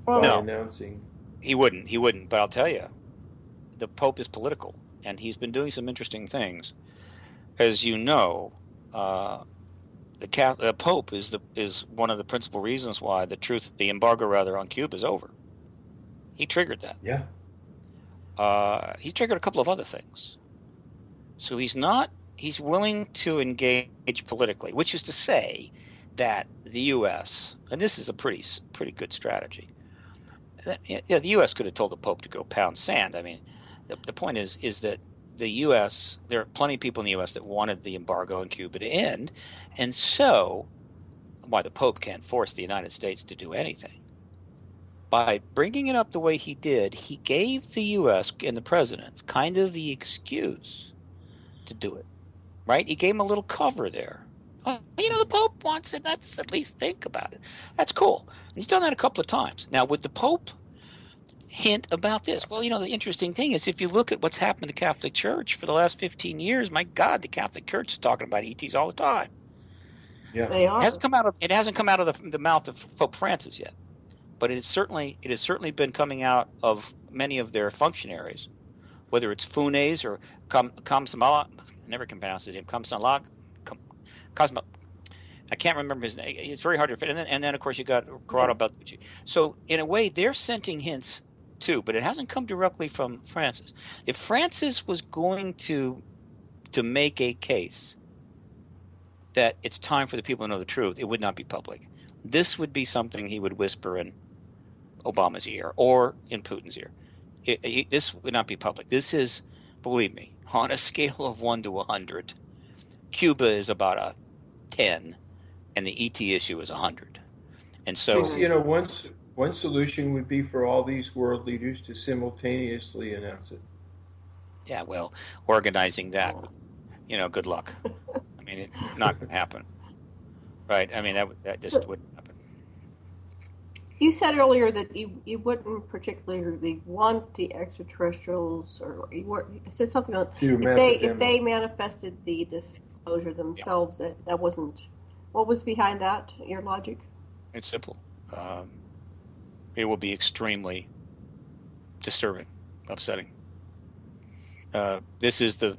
by announcing? He wouldn't. But I'll tell you, the Pope is political, and he's been doing some interesting things. As you know, the Pope is one of the principal reasons why the embargo on Cuba is over. He triggered that. Yeah. He's triggered a couple of other things. So he's willing to engage politically, which is to say that the U.S., and this is a pretty good strategy. The U.S. could have told the Pope to go pound sand. I mean, the point is that the U.S., there are plenty of people in the U.S. that wanted the embargo on Cuba to end, and so why the Pope can't force the United States to do anything. By bringing it up the way he did, he gave the U.S. and the president kind of the excuse to do it, right? He gave him a little cover there. The Pope wants it. Let's at least think about it. That's cool. He's done that a couple of times. Now, would the Pope hint about this? Well, the interesting thing is if you look at what's happened to the Catholic Church for the last 15 years, my God, the Catholic Church is talking about ETs all the time. Yeah, they are. It hasn't come out of the mouth of Pope Francis yet, but it has certainly been coming out of many of their functionaries, whether it's Funes or Kamsamala. I never can pronounce his name. Kamsamala. Cosmo, I can't remember his name. It's very hard to fit. And then of course you got Corrado Balducci. So in a way, they're sending hints too, but it hasn't come directly from Francis. If Francis was going to make a case that it's time for the people to know the truth, it would not be public. This would be something he would whisper in Obama's ear or in Putin's ear. This would not be public. This is, believe me, on a scale of 1 to 100, Cuba is about a 10, and the ET issue is 100. And so, one solution would be for all these world leaders to simultaneously announce it. Yeah, well, organizing that, good luck. I mean, it's not going to happen, right? I mean, that just wouldn't happen. You said earlier that you wouldn't particularly want the extraterrestrials, or you said something on if they manifested the disclosure themselves. Yeah. That wasn't. What was behind that? Your logic? It's simple. It will be extremely disturbing, upsetting. This is the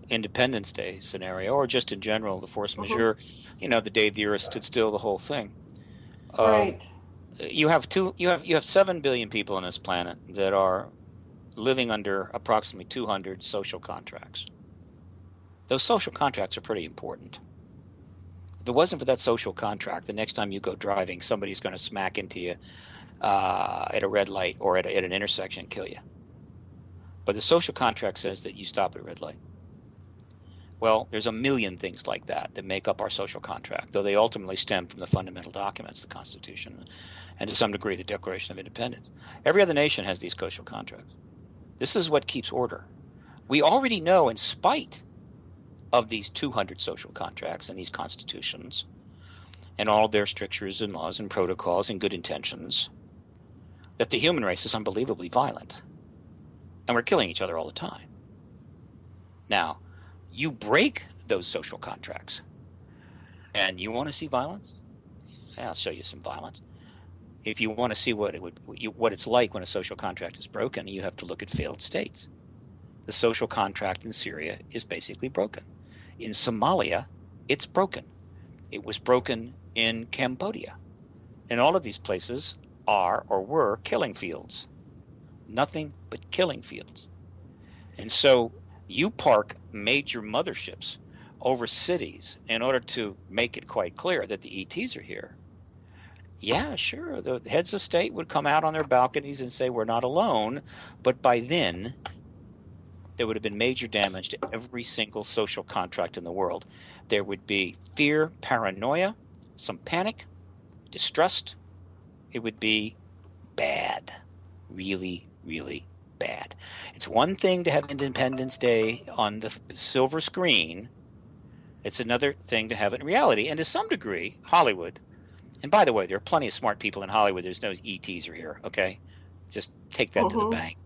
Independence Day scenario, or just in general, the force majeure. The day the Earth stood still, the whole thing. Right. You have 7 billion people on this planet that are living under approximately 200 social contracts. Those social contracts are pretty important. If it wasn't for that social contract, the next time you go driving, somebody's going to smack into you at a red light or at an intersection and kill you. But the social contract says that you stop at a red light. Well, there's a million things like that make up our social contract, though they ultimately stem from the fundamental documents, the Constitution, and to some degree the Declaration of Independence. Every other nation has these social contracts. This is what keeps order. We already know, in spite of these 200 social contracts and these constitutions and all of their strictures and laws and protocols and good intentions, that the human race is unbelievably violent. And we're killing each other all the time. Now, you break those social contracts and you want to see violence? Yeah, I'll show you some violence. If you want to see what it's like when a social contract is broken, you have to look at failed states. The social contract in Syria is basically broken. In Somalia, it's broken. It was broken in Cambodia. And all of these places are or were killing fields. Nothing but killing fields. And so you park major motherships over cities in order to make it quite clear that the ETs are here. Yeah, sure, the heads of state would come out on their balconies and say we're not alone, but by then there would have been major damage to every single social contract in the world. There would be fear, paranoia, some panic, distrust. It would be bad, really, really bad. It's one thing to have Independence Day on the silver screen. It's another thing to have it in reality. And to some degree, Hollywood, and by the way, there are plenty of smart people in Hollywood. There's no ETs are here, okay? Just take that to the bank.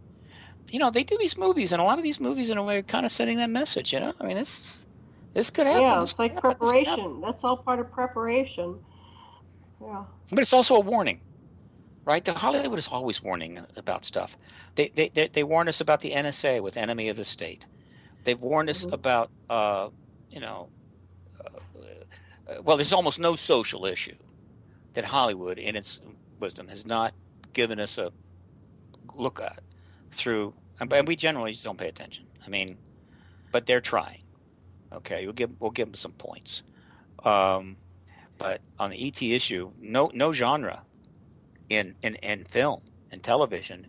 They do these movies, and a lot of these movies, in a way, are kind of sending that message, I mean, this could happen. Yeah, it's like preparation. That's all part of preparation. Yeah. But it's also a warning, right? The Hollywood is always warning about stuff. They warn us about the NSA with enemy of the state. They've warned us about, well, there's almost no social issue that Hollywood, in its wisdom, has not given us a look at through, and we generally just don't pay attention. I mean, but they're trying. Okay, we'll give them some points. But on the ET issue, no genre in film and television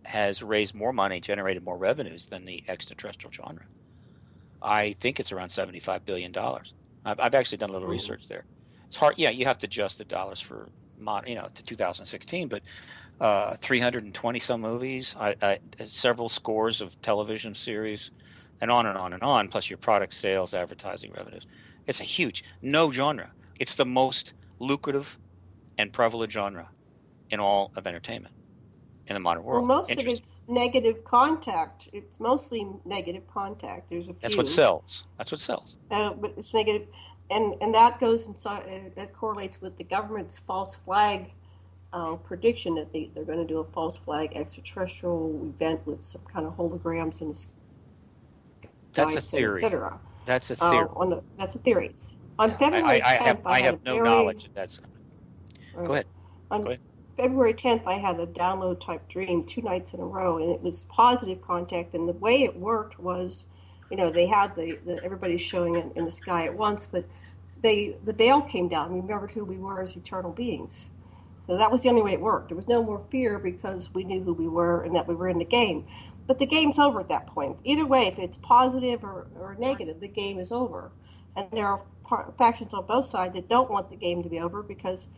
has raised more money, generated more revenues than the extraterrestrial genre. I think it's around $75 billion. I've actually done a little research there. It's hard. Yeah, you have to adjust the dollars for, to 2016, but 320 some movies, several scores of television series, and on and on and on, plus your product sales, advertising revenues. It's a huge, no genre. It's the most lucrative and prevalent genre in all of entertainment in the modern world. Well, most of it's negative contact. It's mostly negative contact. There's a few. That's what sells. But it's negative. And that goes inside. That correlates with the government's false flag prediction that they're going to do a false flag extraterrestrial event with some kind of holograms in the sky. That's a theory. That's a theory. That's a theory. On February 10th, I have no knowledge of that. Go ahead. On February 10th, I had a download type dream 2 nights in a row, and it was positive contact. And the way it worked was, they had everybody showing it in the sky at once, but the veil came down. We remembered who we were as eternal beings. So that was the only way it worked. There was no more fear because we knew who we were and that we were in the game. But the game's over at that point. Either way, if it's positive or negative, the game is over. And there are factions on both sides that don't want the game to be over because,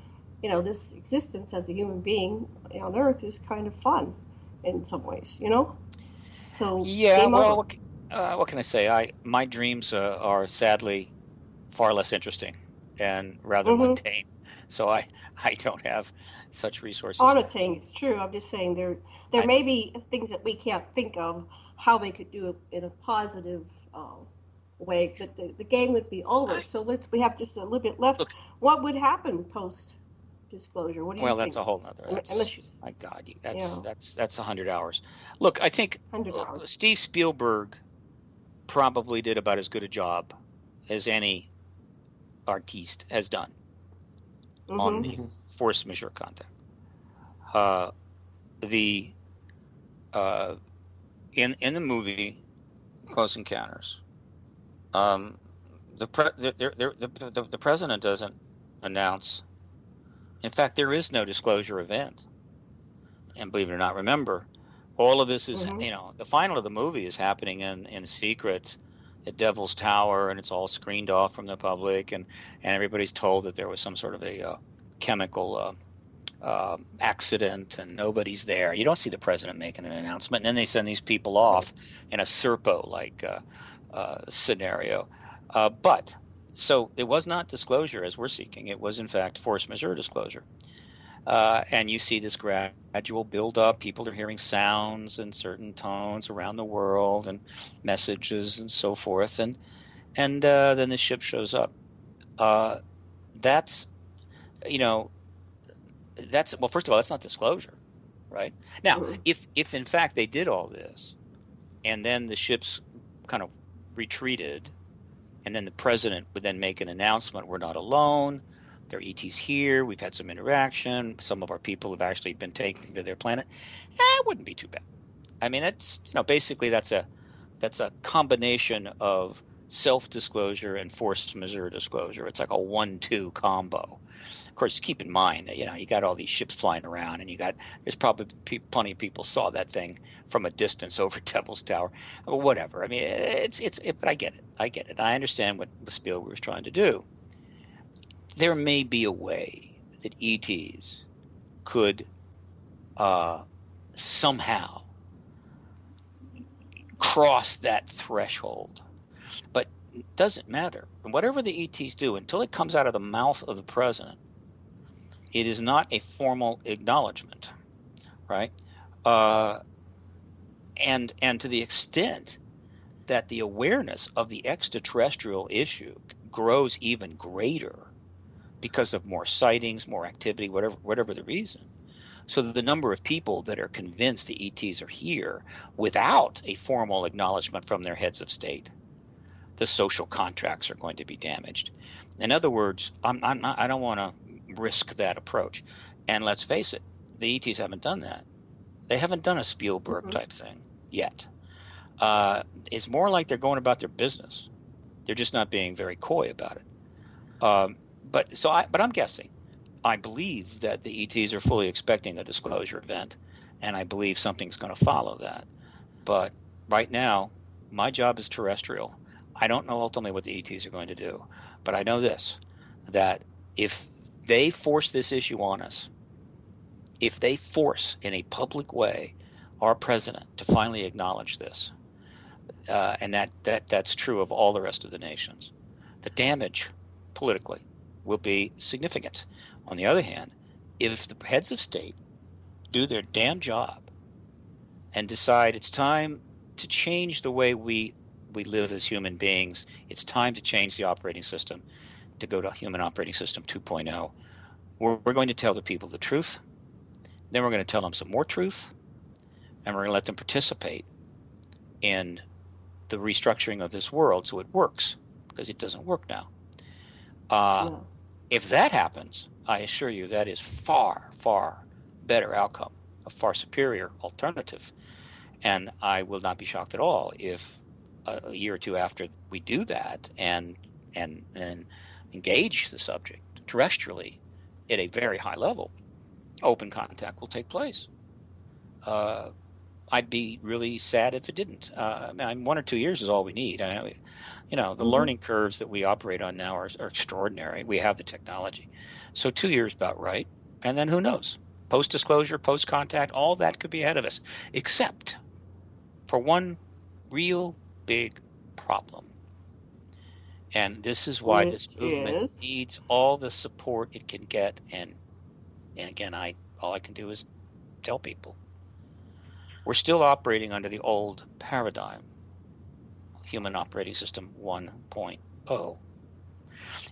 this existence as a human being on Earth is kind of fun in some ways, So yeah, well, what can I say? My dreams are sadly far less interesting and rather mundane. So I don't have such resources. A lot of things, true. I'm just saying there may be things that we can't think of how they could do it in a positive way, but the game would be over. So we have just a little bit left. Look, what would happen post disclosure? What do you Well, think? that's a whole nother. Unless you, My God, yeah, that's 100 hours. Look, I think 100 hours. Steve Spielberg probably did about as good a job as any artiste has done on the Mm-hmm. force majeure content. Uh, the uh, in the movie Close Encounters, the president doesn't announce. In fact, there is no disclosure event. And believe it or not, remember, all of this is, Mm-hmm. the final of the movie is happening in secret at Devil's Tower, and it's all screened off from the public, and everybody's told that there was some sort of a chemical accident, and nobody's there. You don't see the president making an announcement, and then they send these people off in a Serpo-like scenario. But so it was not disclosure as we're seeking. It was, in fact, force majeure disclosure. And you see this gradual build up. People are hearing sounds and certain tones around the world and messages and so forth. And then the ship shows up. That's, you know, well, first of all, that's not disclosure, right? Now, Mm-hmm. if in fact they did all this and then the ships kind of retreated and then the president would then make an announcement, we're not alone. There are ETs here. We've had some interaction. Some of our people have actually been taken to their planet. It wouldn't be too bad. I mean, that's basically that's a combination of self-disclosure and force majeure disclosure. It's like a 1-2 combo. Of course, keep in mind that you got all these ships flying around, and there's probably plenty of people saw that thing from a distance over Devil's Tower, or whatever. I mean, but I get it. I understand what Spielberg was trying to do. There may be a way that ETs could somehow cross that threshold, but it doesn't matter. And whatever the ETs do, until it comes out of the mouth of the president, it is not a formal acknowledgement, right? And to the extent that the awareness of the extraterrestrial issue grows even greater because of more sightings, more activity, whatever the reason. So the number of people that are convinced the ETs are here without a formal acknowledgement from their heads of state, the social contracts are going to be damaged. In other words, I don't want to risk that approach. And let's face it, the ETs haven't done that. They haven't done a Spielberg type thing yet. It's more like they're going about their business. They're just not being very coy about it. But I'm guessing. I believe that the ETs are fully expecting a disclosure event, and I believe something's going to follow that. But right now, my job is terrestrial. I don't know ultimately what the ETs are going to do, but I know this, that if they force this issue on us, if they force in a public way our president to finally acknowledge this, and that's true of all the rest of the nations, the damage politically will be significant. On the other hand, if the heads of state do their damn job and decide it's time to change the way we live as human beings, it's time to change the operating system to go to human operating system 2.0, we're going to tell the people the truth. Then we're going to tell them some more truth, and we're going to let them participate in the restructuring of this world so it works, because it doesn't work now. No. If that happens, I assure you that is far, far better outcome, a far superior alternative. And I will not be shocked at all if a year or two after we do that and engage the subject terrestrially at a very high level, open contact will take place. I'd be really sad if it didn't. 1 or 2 years is all we need. The learning curves that we operate on now are extraordinary. We have the technology. So 2 years about right. And then who knows? Post-disclosure, post-contact, all that could be ahead of us, except for one real big problem. And this is why this movement needs all the support it can get. And again, all I can do is tell people. We're still operating under the old paradigm, Human Operating System 1.0.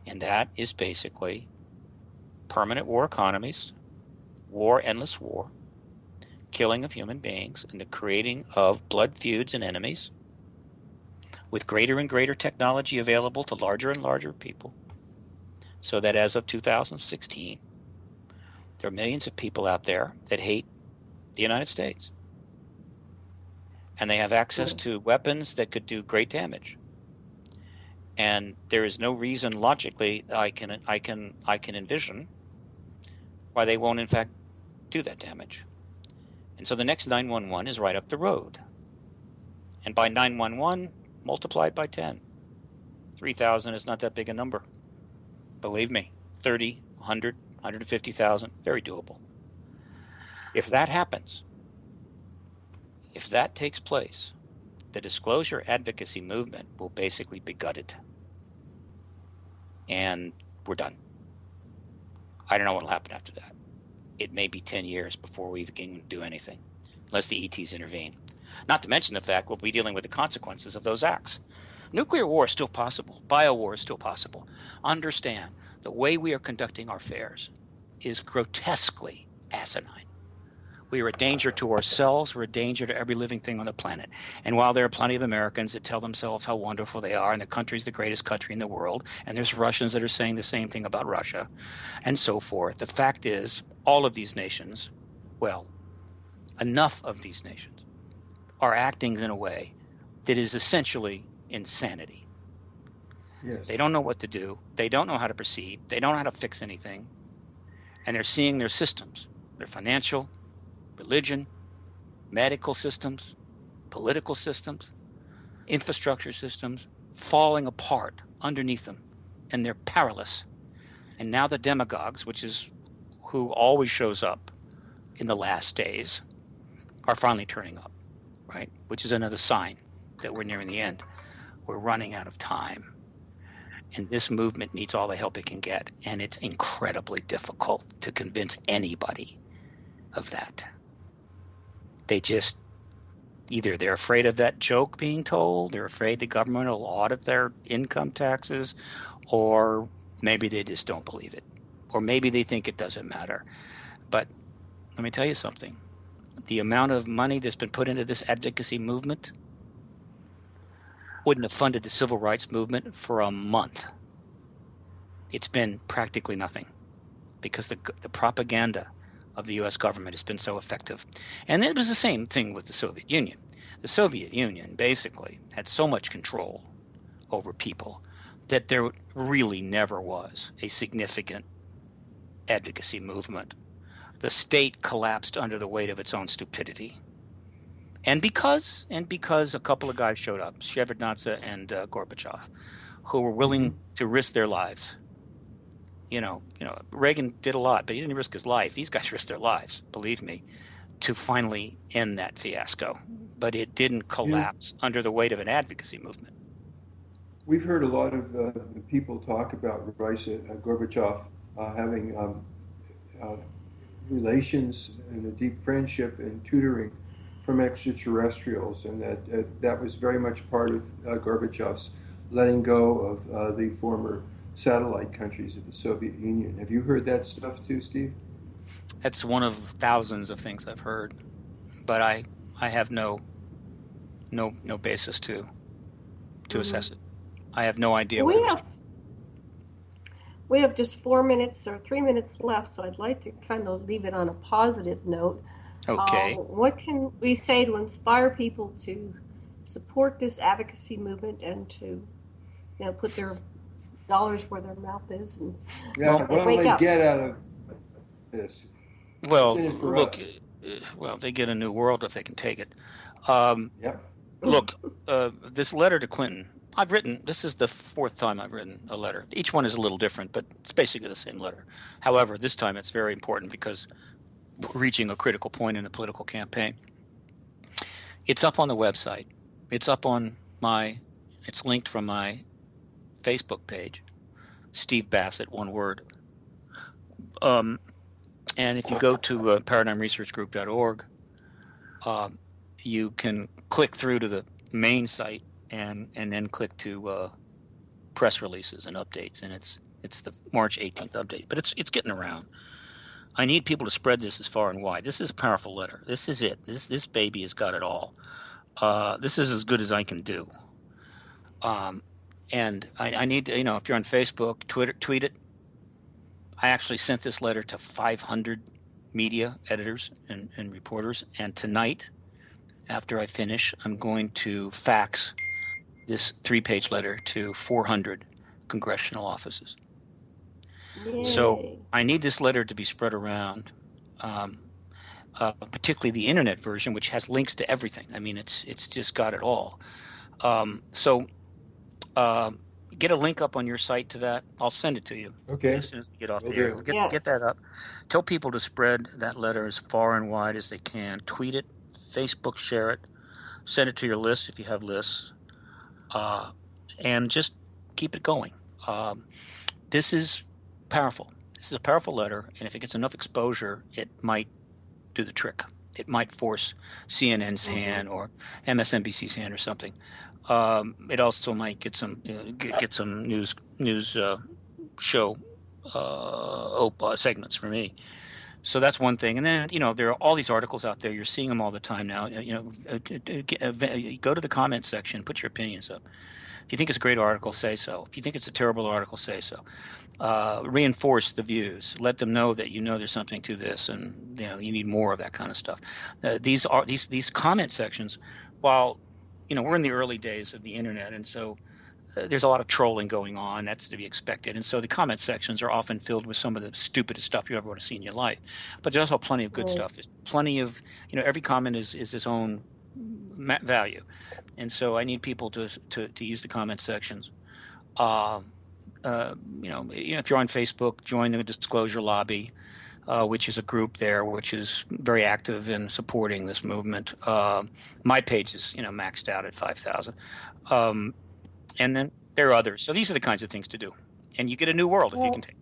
And that is basically permanent war economies, endless war, killing of human beings, and the creating of blood feuds and enemies, with greater and greater technology available to larger and larger people, so that as of 2016, there are millions of people out there that hate the United States. And they have access to weapons that could do great damage. And there is no reason logically I can envision why they won't in fact do that damage. And so the next 911 is right up the road. And by 911, multiplied by 10. 3,000 is not that big a number. Believe me, 30, 100, 150,000, very doable. If that happens, if that takes place, the disclosure advocacy movement will basically be gutted. And we're done. I don't know what will happen after that. It may be 10 years before we can do anything, unless the ETs intervene. Not to mention the fact we'll be dealing with the consequences of those acts. Nuclear war is still possible. Bio-war is still possible. Understand, the way we are conducting our affairs is grotesquely asinine. We are a danger to ourselves. We're a danger to every living thing on the planet. And while there are plenty of Americans that tell themselves how wonderful they are and the country's the greatest country in the world, and there's Russians that are saying the same thing about Russia, and so forth, the fact is all of these nations, well, enough of these nations, are acting in a way that is essentially insanity. Yes. They don't know what to do. They don't know how to proceed. They don't know how to fix anything. And they're seeing their systems, their financial, religion, medical systems, political systems, infrastructure systems falling apart underneath them, and they're powerless. And now the demagogues, which is who always shows up in the last days, are finally turning up, right? Which is another sign that we're nearing the end. We're running out of time. And this movement needs all the help it can get. And it's incredibly difficult to convince anybody of that. They just, either they're afraid of that joke being told, they're afraid the government will audit their income taxes, or maybe they just don't believe it. Or maybe they think it doesn't matter. But let me tell you something. The amount of money that's been put into this advocacy movement wouldn't have funded the civil rights movement for a month. It's been practically nothing because the propaganda of the U.S. government has been so effective. And it was the same thing with the Soviet Union. The Soviet Union basically had so much control over people that there really never was a significant advocacy movement. The state collapsed under the weight of its own stupidity. And because a couple of guys showed up, Shevardnadze and Gorbachev, who were willing to risk their lives. You know, Reagan did a lot, but he didn't risk his life. These guys risked their lives, believe me, to finally end that fiasco. But it didn't collapse under the weight of an advocacy movement. We've heard a lot of people talk about Gorbachev having relations and a deep friendship and tutoring from extraterrestrials, and that was very much part of Gorbachev's letting go of the former satellite countries of the Soviet Union. Have you heard that stuff too, Steve? That's one of thousands of things I've heard, but I have no basis to assess it. I have no idea. We have just 4 minutes or 3 minutes left, so I'd like to kind of leave it on a positive note. Okay. What can we say to inspire people to support this advocacy movement and to, put their dollars where their mouth is and what do they get out of this? Well, look, they get a new world if they can take it. Look, this letter to Clinton, this is the fourth time I've written a letter. Each one is a little different, but it's basically the same letter. However, this time it's very important because we're reaching a critical point in the political campaign. It's up on the website. It's linked from my Facebook page, Steve Bassett, one word. And if you go to paradigmresearchgroup.org, you can click through to the main site and then click to press releases and updates, and it's the March 18th update, but it's getting around. I need people to spread this as far and wide. This is a powerful letter. This is it. This baby has got it all. This is as good as I can do. And I need to, if you're on Facebook, tweet it. I actually sent this letter to 500 media editors and reporters. And tonight, after I finish, I'm going to fax this 3-page letter to 400 congressional offices. Yay. So I need this letter to be spread around, particularly the internet version, which has links to everything. I mean, it's just got it all. So get a link up on your site to that. I'll send it to you. Okay. As soon as we get off the air. Yes. Get that up. Tell people to spread that letter as far and wide as they can. Tweet it, Facebook share it, send it to your list if you have lists, and just keep it going. This is powerful. This is a powerful letter, and if it gets enough exposure, it might do the trick. It might force CNN's hand or MSNBC's hand or something. It also might get some news show segments for me. So that's one thing. And then there are all these articles out there. You're seeing them all the time now. Go to the comment section, put your opinions up. If you think it's a great article, say so. If you think it's a terrible article, say so. Reinforce the views. Let them know that there's something to this, and you need more of that kind of stuff. These comment sections, while we're in the early days of the internet, and so there's a lot of trolling going on. That's to be expected. And so the comment sections are often filled with some of the stupidest stuff you ever want to see in your life. But there's also plenty of good stuff. There's plenty of every comment is its own value, and so I need people to use the comment sections. If you're on Facebook, join the Disclosure Lobby, which is a group there which is very active in supporting this movement. My page is maxed out at 5,000, and then there are others. So these are the kinds of things to do, and you get a new world if you can take.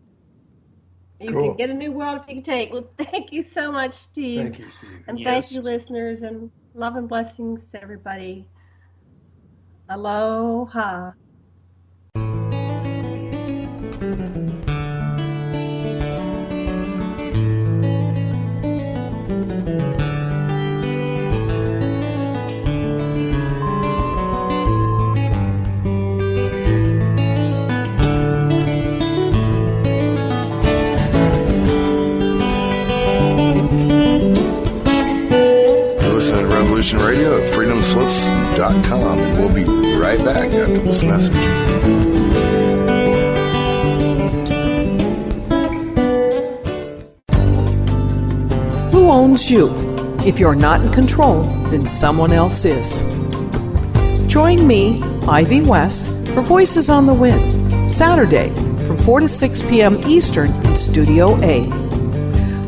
You can get a new world if you can take. Well, thank you so much, Steve. Thank you, Steve. And thank you, listeners, and love and blessings to everybody. Aloha. Revolution Radio at freedomslips.com, and we'll be right back after this message. Who owns you? If you're not in control, then someone else is. Join me, Ivy West, for Voices on the Wind, Saturday from 4 to 6 p.m. Eastern in Studio A.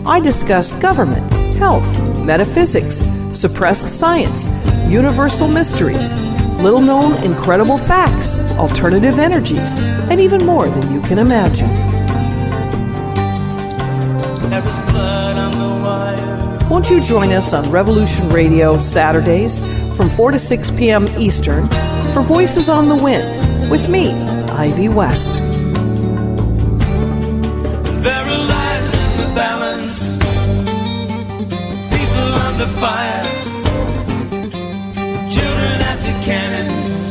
I discuss government, health, metaphysics, suppressed science, universal mysteries, little-known incredible facts, alternative energies, and even more than you can imagine. Won't you join us on Revolution Radio Saturdays from 4 to 6 p.m. Eastern for Voices on the Wind with me, Ivy West. There are lives in the balance, people under fire, children at the cannons.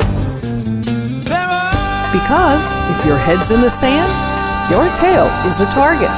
Because if your head's in the sand, your tail is a target.